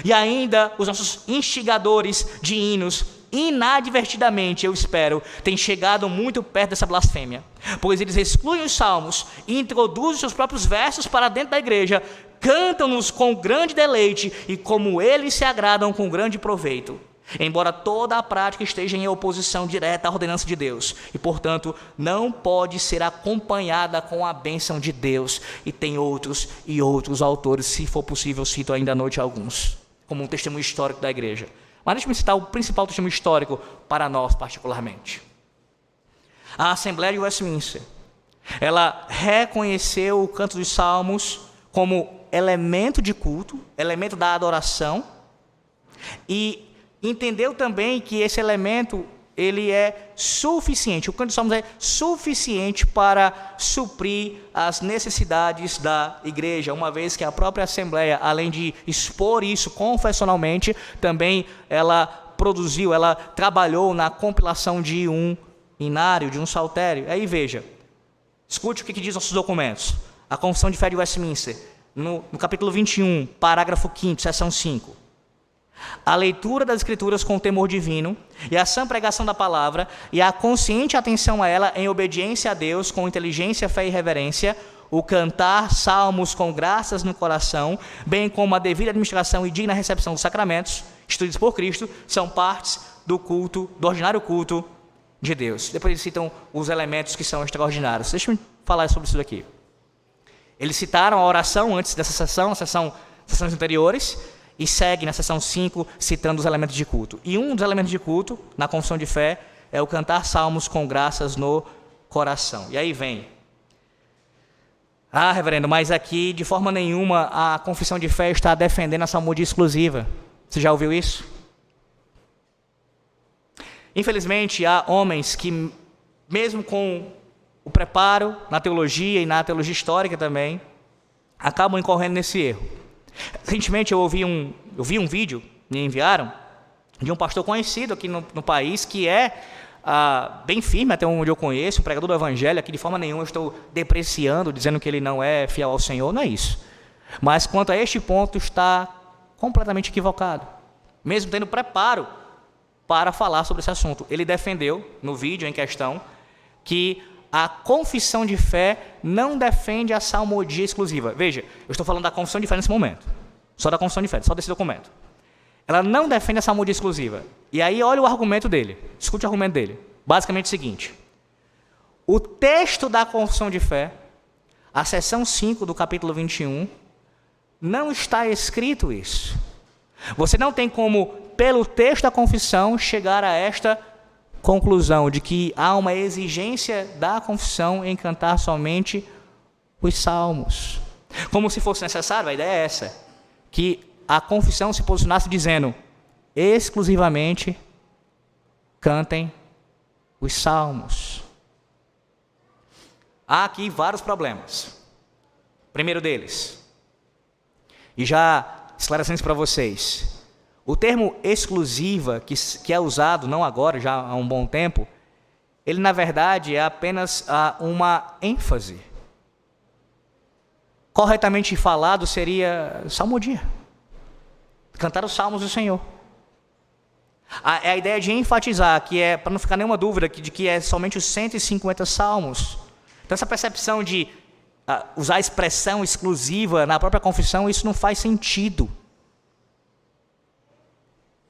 E ainda os nossos instigadores de hinos, inadvertidamente, eu espero, têm chegado muito perto dessa blasfêmia, pois eles excluem os salmos e introduzem seus próprios versos para dentro da igreja, cantam-nos com grande deleite e como eles se agradam com grande proveito, embora toda a prática esteja em oposição direta à ordenança de Deus, e portanto não pode ser acompanhada com a bênção de Deus. E tem outros autores, se for possível cito ainda à noite alguns, como um testemunho histórico da igreja. Mas deixa-me citar o principal testemunho histórico para nós particularmente. A Assembleia de Westminster, ela reconheceu o canto dos salmos como elemento de culto, elemento da adoração, e entendeu também que esse elemento, ele é suficiente, o canto dos salmos é suficiente para suprir as necessidades da igreja, uma vez que a própria Assembleia, além de expor isso confessionalmente, também ela trabalhou na compilação de um inário, de um saltério. Aí veja, escute o que diz nossos documentos. A Confissão de Fé de Westminster, no capítulo 21, parágrafo 5º, seção 5. A leitura das Escrituras com temor divino e a sã pregação da palavra e a consciente atenção a ela em obediência a Deus com inteligência, fé e reverência, o cantar salmos com graças no coração, bem como a devida administração e digna recepção dos sacramentos, instituídos por Cristo, são partes do ordinário culto de Deus. Depois eles citam os elementos que são extraordinários. Deixa eu falar sobre isso daqui. Eles citaram a oração antes dessa sessões anteriores, e segue na seção 5, citando os elementos de culto. E um dos elementos de culto, na confissão de fé, é o cantar salmos com graças no coração. E aí vem: reverendo, mas aqui, de forma nenhuma, a confissão de fé está defendendo a salmodia exclusiva. Você já ouviu isso? Infelizmente, há homens que, mesmo com o preparo na teologia e na teologia histórica também, acabam incorrendo nesse erro. Recentemente eu vi um vídeo, me enviaram, de um pastor conhecido aqui no país, que é bem firme, até onde eu conheço, um pregador do evangelho. Aqui de forma nenhuma eu estou depreciando, dizendo que ele não é fiel ao Senhor, não é isso. Mas quanto a este ponto está completamente equivocado, mesmo tendo preparo para falar sobre esse assunto. Ele defendeu, no vídeo em questão, que a confissão de fé não defende a salmodia exclusiva. Veja, eu estou falando da confissão de fé nesse momento. Só da confissão de fé, só desse documento. Ela não defende a salmodia exclusiva. E aí olha o argumento dele. Escute o argumento dele. Basicamente o seguinte: o texto da confissão de fé, a seção 5 do capítulo 21, não está escrito isso. Você não tem como, pelo texto da confissão, chegar a esta conclusão de que há uma exigência da confissão em cantar somente os salmos. Como se fosse necessário, a ideia é essa, que a confissão se posicionasse dizendo: exclusivamente cantem os salmos. Há aqui vários problemas. Primeiro deles, e já esclarecendo isso para vocês, o termo exclusiva, que é usado, não agora, já há um bom tempo, ele na verdade é apenas uma ênfase. Corretamente falado seria salmodia. Cantar os salmos do Senhor. É a ideia de enfatizar, que é, para não ficar nenhuma dúvida, de que é somente os 150 salmos. Então essa percepção de usar a expressão exclusiva na própria confissão, isso não faz sentido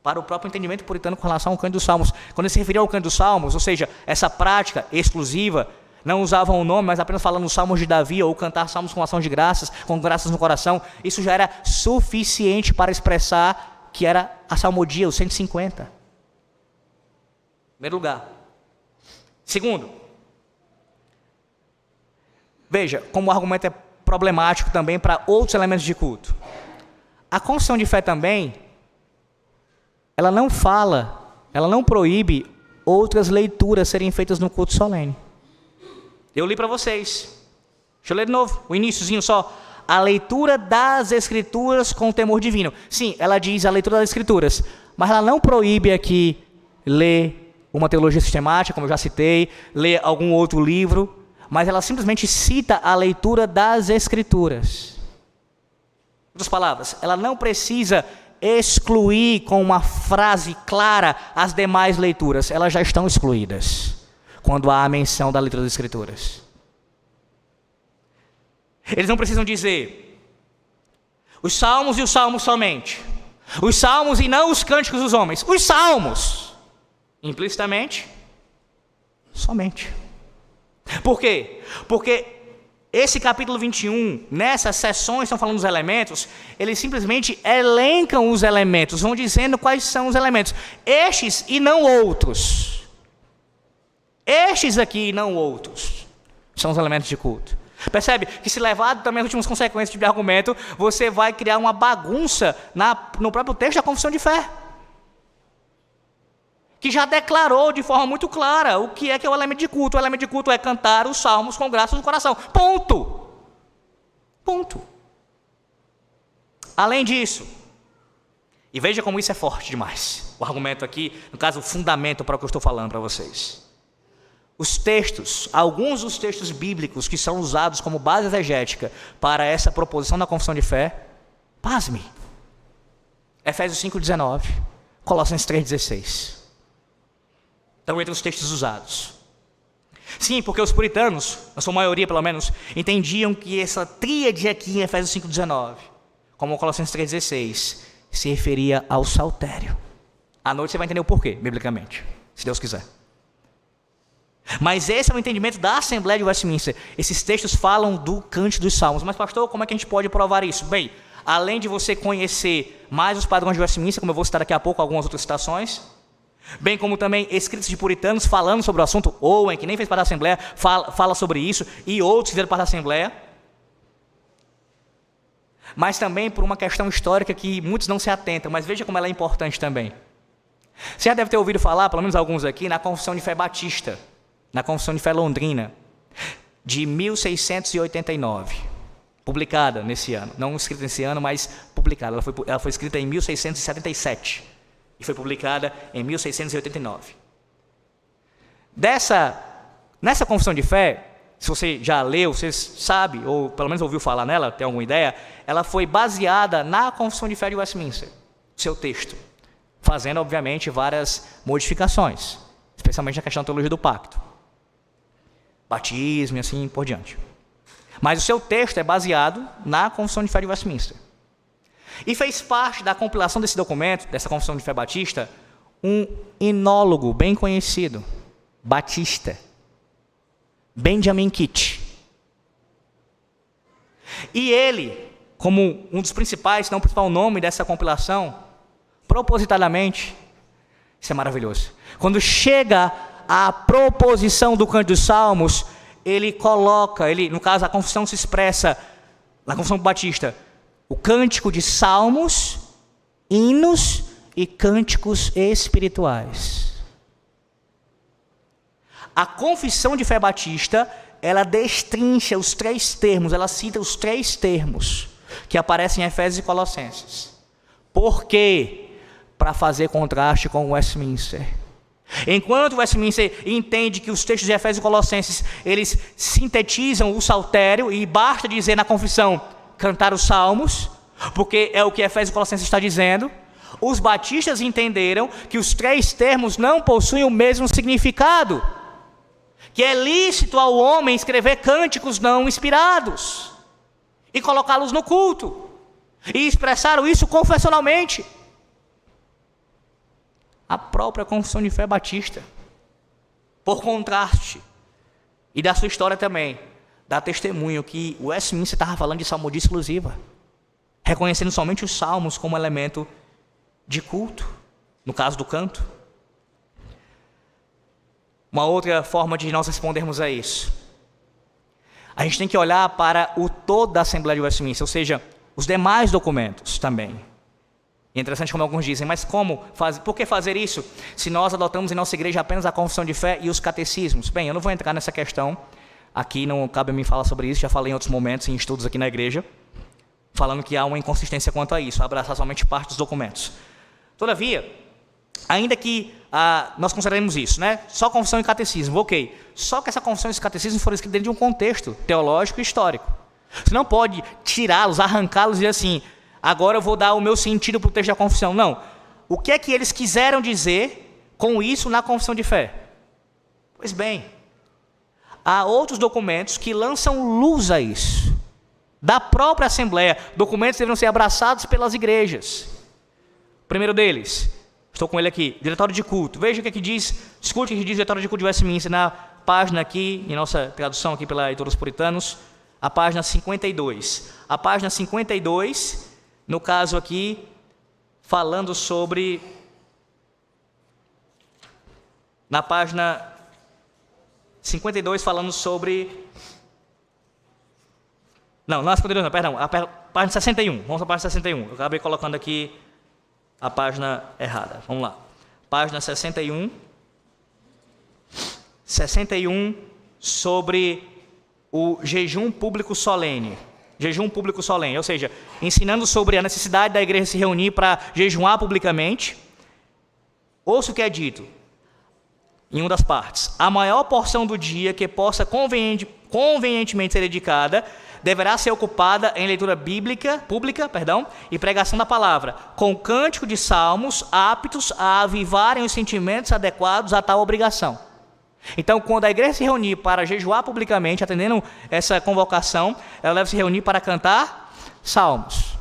para o próprio entendimento puritano com relação ao canto dos salmos. Quando ele se referia ao canto dos salmos, ou seja, essa prática exclusiva, não usavam o nome, mas apenas falando os salmos de Davi, ou cantar salmos com ação de graças, com graças no coração, isso já era suficiente para expressar que era a salmodia, os 150. Em primeiro lugar. Segundo, veja como o argumento é problemático também para outros elementos de culto. A confissão de fé também, ela não proíbe outras leituras serem feitas no culto solene. Eu li para vocês. Deixa eu ler de novo, o iniciozinho só. A leitura das Escrituras com temor divino. Sim, ela diz a leitura das Escrituras, mas ela não proíbe aqui ler uma teologia sistemática, como eu já citei, ler algum outro livro, mas ela simplesmente cita a leitura das Escrituras. Em outras palavras, ela não precisa excluir com uma frase clara as demais leituras, elas já estão excluídas quando há a menção da leitura das Escrituras. Eles não precisam dizer os salmos e os salmos somente, os salmos e não os cânticos dos homens, os salmos, implicitamente, somente. Por quê? Porque esse capítulo 21, nessas sessões estão falando dos elementos, eles simplesmente elencam os elementos, vão dizendo quais são os elementos, estes e não outros. Estes aqui e não outros são os elementos de culto. Percebe que se levado também as últimas consequências de argumento, você vai criar uma bagunça no próprio texto da confissão de fé, que já declarou de forma muito clara o que é o elemento de culto. O elemento de culto é cantar os salmos com graças no coração. Ponto. Ponto. Além disso, e veja como isso é forte demais, o argumento aqui, no caso, o fundamento para o que eu estou falando para vocês. Os textos, alguns dos textos bíblicos que são usados como base exegética para essa proposição da confissão de fé, pasme, Efésios 5,19, Colossenses 3,16. Estão entre os textos usados. Sim, porque os puritanos, na sua maioria pelo menos, entendiam que essa tríade aqui em Efésios 5,19, como Colossenses 3,16, se referia ao saltério. À noite você vai entender o porquê, biblicamente, se Deus quiser. Mas esse é o entendimento da Assembleia de Westminster. Esses textos falam do cântico dos salmos. Mas pastor, como é que a gente pode provar isso? Bem, além de você conhecer mais os padrões de Westminster, como eu vou citar daqui a pouco algumas outras citações, bem como também escritos de puritanos falando sobre o assunto, Owen, que nem fez parte da Assembleia, fala sobre isso, e outros que fizeram parte da Assembleia, mas também por uma questão histórica que muitos não se atentam, mas veja como ela é importante também. Você já deve ter ouvido falar, pelo menos alguns aqui, na Confissão de Fé Batista, na Confissão de Fé Londrina, de 1689, publicada nesse ano, não escrita nesse ano, mas publicada, ela foi escrita em 1677, e foi publicada em 1689. Nessa confissão de fé, se você já leu, você sabe, ou pelo menos ouviu falar nela, tem alguma ideia, ela foi baseada na confissão de fé de Westminster, seu texto, fazendo, obviamente, várias modificações, especialmente na questão da teologia do pacto, batismo e assim por diante. Mas o seu texto é baseado na confissão de fé de Westminster. E fez parte da compilação desse documento, dessa confissão de fé batista, um enólogo bem conhecido, batista, Benjamin Kitt. E ele, como um dos principais, se não o principal nome dessa compilação, propositadamente, isso é maravilhoso, quando chega a proposição do Cântico dos Salmos, ele coloca, no caso a confissão se expressa, na confissão batista, o cântico de salmos, hinos e cânticos espirituais. A confissão de fé batista, ela destrincha os três termos, ela cita os três termos que aparecem em Efésios e Colossenses. Por quê? Para fazer contraste com o Westminster. Enquanto o Westminster entende que os textos de Efésios e Colossenses, eles sintetizam o saltério, e basta dizer na confissão, cantar os salmos, porque é o que Efésios e Colossenses está dizendo, os batistas entenderam que os três termos não possuem o mesmo significado, que é lícito ao homem escrever cânticos não inspirados, e colocá-los no culto, e expressaram isso confessionalmente. A própria confissão de fé batista, por contraste, e da sua história também, dá testemunho que o Westminster estava falando de salmodia exclusiva, reconhecendo somente os salmos como elemento de culto, no caso do canto. Uma outra forma de nós respondermos a isso, a gente tem que olhar para o todo da Assembleia de Westminster, ou seja, os demais documentos também. É interessante como alguns dizem, mas por que fazer isso se nós adotamos em nossa igreja apenas a confissão de fé e os catecismos? Bem, eu não vou entrar nessa questão, aqui não cabe a mim falar sobre isso, já falei em outros momentos, em estudos aqui na igreja, falando que há uma inconsistência quanto a isso, abraçar somente parte dos documentos. Todavia, ainda que nós consideremos isso, né? Só confissão e catecismo, ok. Só que essa confissão e esse catecismo foram escritos dentro de um contexto teológico e histórico. Você não pode tirá-los, arrancá-los e dizer assim, agora eu vou dar o meu sentido para o texto da confissão. Não. O que é que eles quiseram dizer com isso na confissão de fé? Pois bem, há outros documentos que lançam luz a isso. Da própria Assembleia, documentos deveriam ser abraçados pelas igrejas. O primeiro deles, estou com ele aqui, Diretório de Culto. Veja o que é que diz, escute o que diz o Diretório de Culto de Westminster, na página aqui, em nossa tradução aqui pela Editora dos Puritanos, a página 52. A página 52, no caso aqui, falando sobre... Na página 52, falando sobre... Não é 52 não, perdão, a página 61. Vamos para a página 61. Eu acabei colocando aqui a página errada. Vamos lá. Página 61. 61 sobre o jejum público solene. Jejum público solene, ou seja, ensinando sobre a necessidade da igreja se reunir para jejuar publicamente. Ouça o que é dito em uma das partes. A maior porção do dia que possa convenientemente ser dedicada deverá ser ocupada em leitura pública e pregação da palavra, com cântico de salmos aptos a avivarem os sentimentos adequados a tal obrigação. Então, quando a igreja se reunir para jejuar publicamente, atendendo essa convocação, ela deve se reunir para cantar salmos.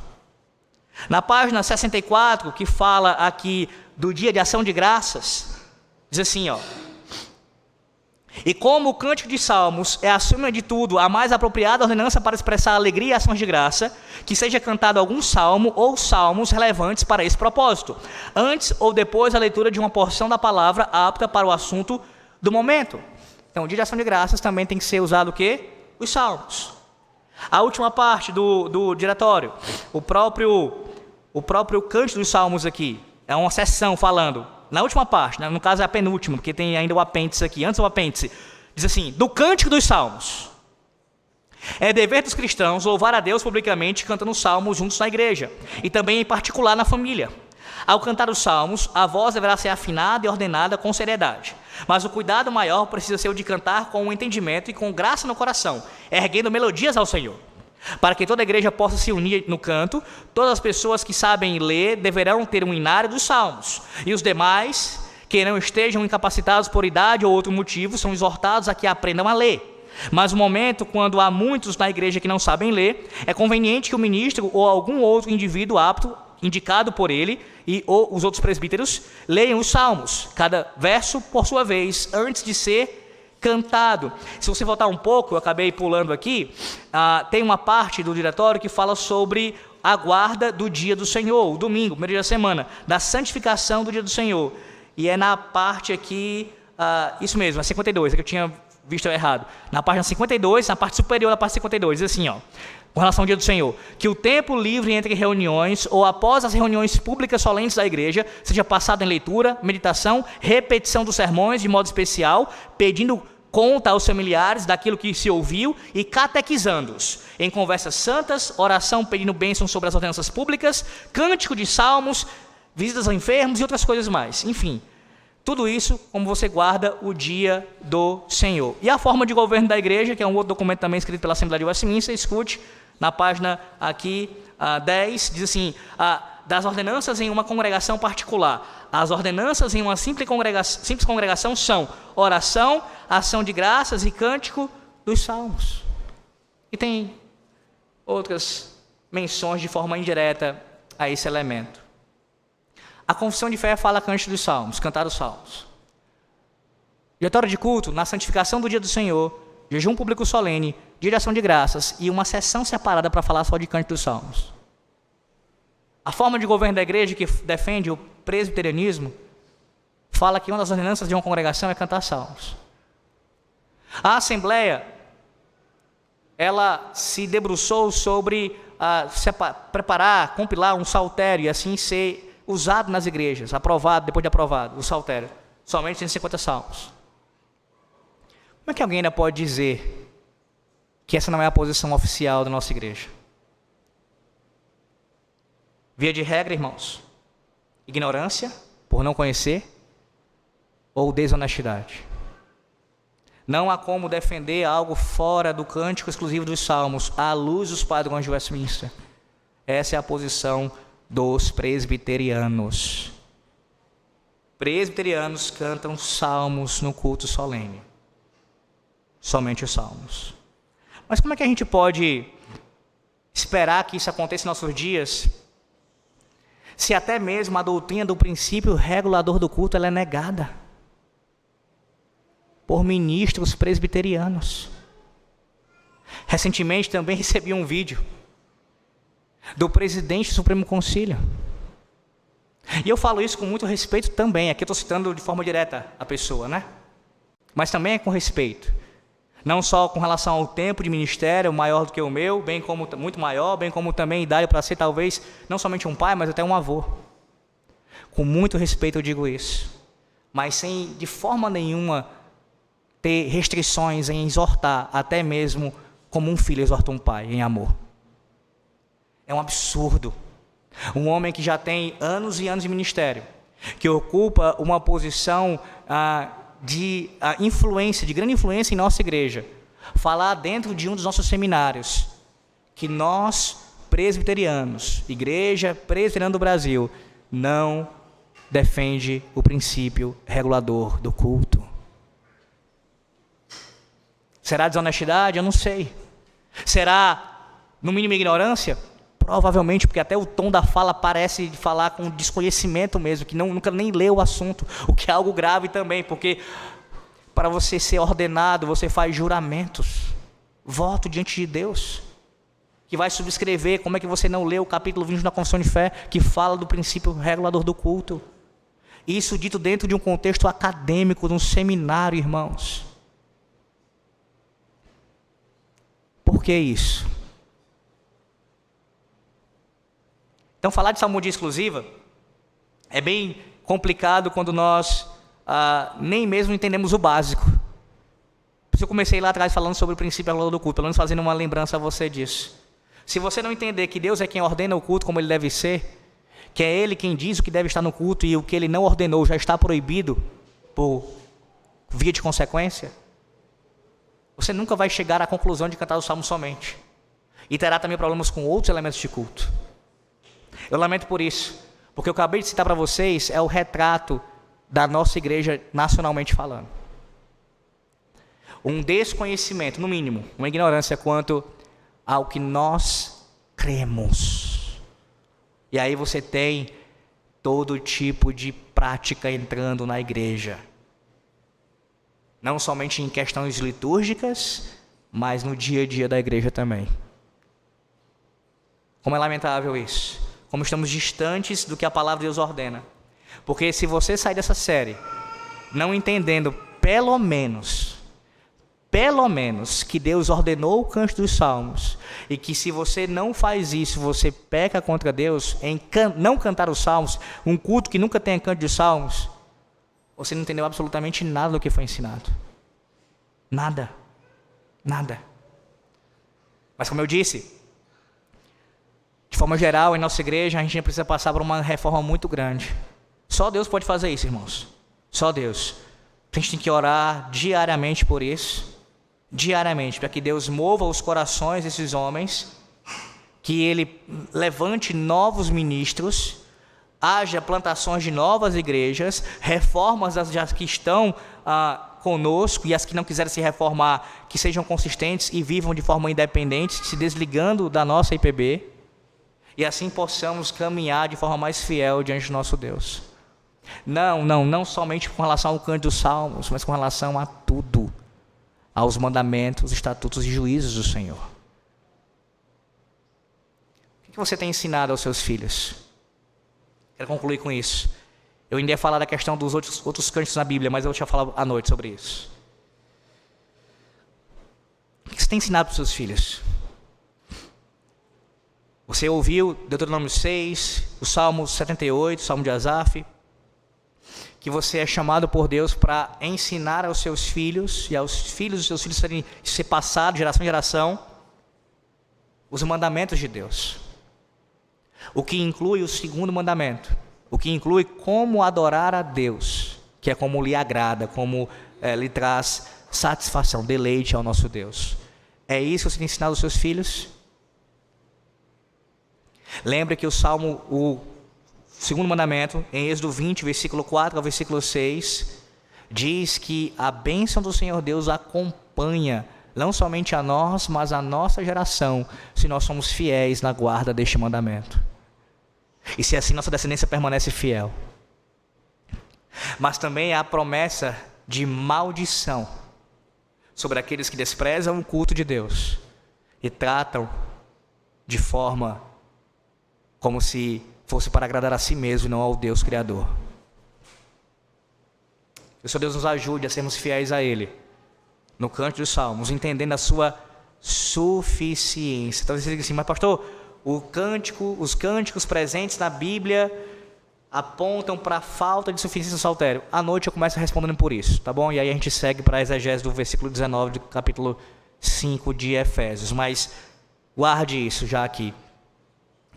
Na página 64, que fala aqui do dia de ação de graças, diz assim, e como o cântico de salmos é, acima de tudo, a mais apropriada ordenança para expressar alegria e ações de graça, que seja cantado algum salmo ou salmos relevantes para esse propósito, antes ou depois da leitura de uma porção da palavra apta para o assunto do momento. Então, o dia de ação de graças também tem que ser usado o quê? Os salmos. A última parte do diretório, o próprio cântico dos salmos aqui, é uma seção falando, na última parte, né? No caso é a penúltima, porque tem ainda o apêndice aqui, antes do apêndice, diz assim, do cântico dos salmos. É dever dos cristãos louvar a Deus publicamente cantando salmos juntos na igreja, e também em particular na família. Ao cantar os salmos, a voz deverá ser afinada e ordenada com seriedade. Mas o cuidado maior precisa ser o de cantar com um entendimento e com graça no coração, erguendo melodias ao Senhor. Para que toda a igreja possa se unir no canto, todas as pessoas que sabem ler deverão ter um inário dos salmos. E os demais, que não estejam incapacitados por idade ou outro motivo, são exortados a que aprendam a ler. Mas no momento, quando há muitos na igreja que não sabem ler, é conveniente que o ministro ou algum outro indivíduo apto, indicado por ele, ou os outros presbíteros, leiam os salmos, cada verso por sua vez, antes de ser cantado. Se você voltar um pouco, eu acabei pulando aqui, tem uma parte do diretório que fala sobre a guarda do dia do Senhor, o domingo, primeiro dia da semana, da santificação do dia do Senhor. E é na parte aqui, isso mesmo, a 52, é que eu tinha visto errado. Na página 52, na parte superior da parte 52, diz assim, com relação ao dia do Senhor, que o tempo livre entre reuniões ou após as reuniões públicas solenes da igreja seja passado em leitura, meditação, repetição dos sermões de modo especial, pedindo conta aos familiares daquilo que se ouviu e catequizando-os em conversas santas, oração pedindo bênção sobre as ordenanças públicas, cântico de salmos, visitas a enfermos e outras coisas mais. Enfim, tudo isso como você guarda o dia do Senhor. E a forma de governo da igreja, que é um outro documento também escrito pela Assembleia de Westminster, escute, na página aqui 10, diz assim, das ordenanças em uma congregação particular. As ordenanças em uma simples congregação são oração, ação de graças e cântico dos salmos. E tem outras menções de forma indireta a esse elemento. A confissão de fé fala cântico dos salmos, cantar os salmos. Diretório de culto, na santificação do dia do Senhor, jejum público solene, dia de ação de graças e uma sessão separada para falar só de Cântico dos Salmos. A forma de governo da igreja que defende o presbiterianismo fala que uma das ordenanças de uma congregação é cantar salmos. A Assembleia, ela se debruçou sobre preparar, compilar um saltério e assim ser usado nas igrejas, aprovado, depois de aprovado, o saltério, somente 150 salmos. Como é que alguém ainda pode dizer que essa não é a posição oficial da nossa igreja? Via de regra, irmãos, ignorância, por não conhecer, ou desonestidade. Não há como defender algo fora do cântico exclusivo dos salmos, à luz dos padrões de Westminster. Essa é a posição dos presbiterianos. Presbiterianos cantam salmos no culto solene. Somente os salmos. Mas como é que a gente pode esperar que isso aconteça em nossos dias, se até mesmo a doutrina do princípio regulador do culto ela é negada por ministros presbiterianos? Recentemente também recebi um vídeo do presidente do Supremo Concílio. E eu falo isso com muito respeito também. Aqui eu estou citando de forma direta a pessoa, né? Mas também é com respeito. Não só com relação ao tempo de ministério, maior do que o meu, bem como muito maior, bem como também idade para ser talvez não somente um pai, mas até um avô. Com muito respeito eu digo isso. Mas sem de forma nenhuma ter restrições em exortar, até mesmo como um filho exorta um pai, em amor. É um absurdo. Um homem que já tem anos e anos de ministério, que ocupa uma posição de influência, de grande influência em nossa igreja, falar dentro de um dos nossos seminários, que nós, presbiterianos, Igreja Presbiteriana do Brasil, não defende o princípio regulador do culto. Será desonestidade? Eu não sei. Será, no mínimo, ignorância? Provavelmente, porque até o tom da fala parece falar com desconhecimento mesmo, que nunca nem leu o assunto, o que é algo grave também, porque para você ser ordenado, você faz juramentos, voto diante de Deus, que vai subscrever. Como é que você não leu o capítulo 20 da Confissão de Fé, que fala do princípio regulador do culto? Isso dito dentro de um contexto acadêmico, de um seminário, irmãos. Por que isso? Então, falar de salmodia exclusiva é bem complicado quando nós nem mesmo entendemos o básico. Por isso eu comecei lá atrás falando sobre o princípio regulador do culto, pelo menos fazendo uma lembrança a você disso. Se você não entender que Deus é quem ordena o culto como ele deve ser, que é Ele quem diz o que deve estar no culto e o que Ele não ordenou já está proibido por via de consequência, você nunca vai chegar à conclusão de cantar o salmo somente. E terá também problemas com outros elementos de culto. Eu lamento por isso, porque eu acabei de citar para vocês é o retrato da nossa igreja nacionalmente falando. Um desconhecimento, no mínimo, uma ignorância quanto ao que nós cremos. E aí você tem todo tipo de prática entrando na igreja. Não somente em questões litúrgicas, mas no dia a dia da igreja também. Como é lamentável isso. Como estamos distantes do que a palavra de Deus ordena. Porque se você sair dessa série não entendendo pelo menos que Deus ordenou o cântico dos salmos, e que se você não faz isso, você peca contra Deus em não cantar os salmos, um culto que nunca tenha cântico dos salmos, você não entendeu absolutamente nada do que foi ensinado. Nada. Mas como eu disse, de forma geral, em nossa igreja, a gente precisa passar por uma reforma muito grande. Só Deus pode fazer isso, irmãos. Só Deus. A gente tem que orar diariamente por isso. Diariamente, para que Deus mova os corações desses homens, que Ele levante novos ministros, haja plantações de novas igrejas, reformas das que estão conosco, e as que não quiserem se reformar, que sejam consistentes e vivam de forma independente, se desligando da nossa IPB, e assim possamos caminhar de forma mais fiel diante do nosso Deus. Não somente com relação ao cântico dos salmos, mas com relação a tudo. aos mandamentos, estatutos e juízos do Senhor. O que você tem ensinado aos seus filhos? Quero concluir com isso. Eu ainda ia falar da questão dos outros cânticos na Bíblia, mas eu vou te falar à noite sobre isso. O que você tem ensinado para os seus filhos? Você ouviu Deuteronômio 6, o Salmo 78, o Salmo de Asaf, que você é chamado por Deus para ensinar aos seus filhos e aos filhos dos seus filhos ser passado de geração em geração os mandamentos de Deus. O que inclui o segundo mandamento, o que inclui como adorar a Deus, que é como lhe agrada, como lhe traz satisfação, deleite ao nosso Deus. É isso que você tem ensinado aos seus filhos? Lembre que o segundo mandamento, em Êxodo 20, versículo 4 ao versículo 6, diz que a bênção do Senhor Deus acompanha não somente a nós, mas a nossa geração, se nós somos fiéis na guarda deste mandamento. E se assim nossa descendência permanece fiel. Mas também há a promessa de maldição sobre aqueles que desprezam o culto de Deus e tratam de forma como se fosse para agradar a si mesmo e não ao Deus Criador. Que o Senhor Deus nos ajude a sermos fiéis a Ele, no canto dos Salmos, entendendo a sua suficiência. Talvez você diga assim, mas pastor, os cânticos presentes na Bíblia apontam para a falta de suficiência do saltério. À noite eu começo respondendo por isso, tá bom? E aí a gente segue para a exegese do versículo 19 do capítulo 5 de Efésios. Mas guarde isso já aqui.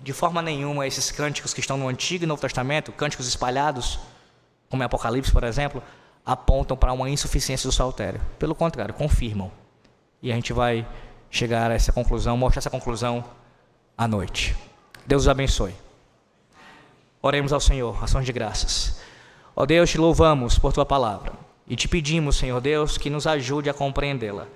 De forma nenhuma, esses cânticos que estão no Antigo e Novo Testamento, cânticos espalhados, como em Apocalipse, por exemplo, apontam para uma insuficiência do saltério. Pelo contrário, confirmam. E a gente vai chegar a essa conclusão, mostrar essa conclusão à noite. Deus os abençoe. Oremos ao Senhor, ações de graças. Ó Deus, te louvamos por Tua palavra. E te pedimos, Senhor Deus, que nos ajude a compreendê-la.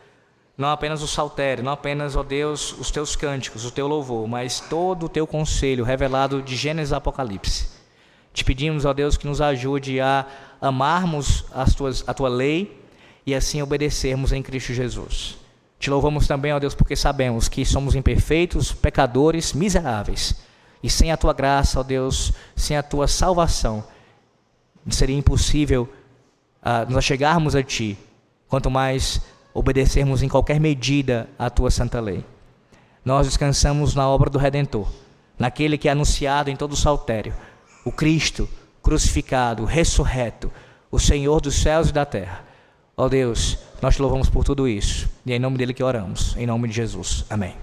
Não apenas o saltério, não apenas, ó Deus, os Teus cânticos, o Teu louvor, mas todo o Teu conselho revelado de Gênesis a Apocalipse. Te pedimos, ó Deus, que nos ajude a amarmos a Tua lei e assim obedecermos em Cristo Jesus. Te louvamos também, ó Deus, porque sabemos que somos imperfeitos, pecadores, miseráveis. E sem a Tua graça, ó Deus, sem a Tua salvação, seria impossível nos achegarmos a Ti, quanto mais obedecermos em qualquer medida a Tua santa lei. Nós descansamos na obra do Redentor, naquele que é anunciado em todo o saltério, o Cristo crucificado, ressurreto, o Senhor dos céus e da terra. Ó Deus, nós te louvamos por tudo isso, e é em nome dele que oramos, em nome de Jesus. Amém.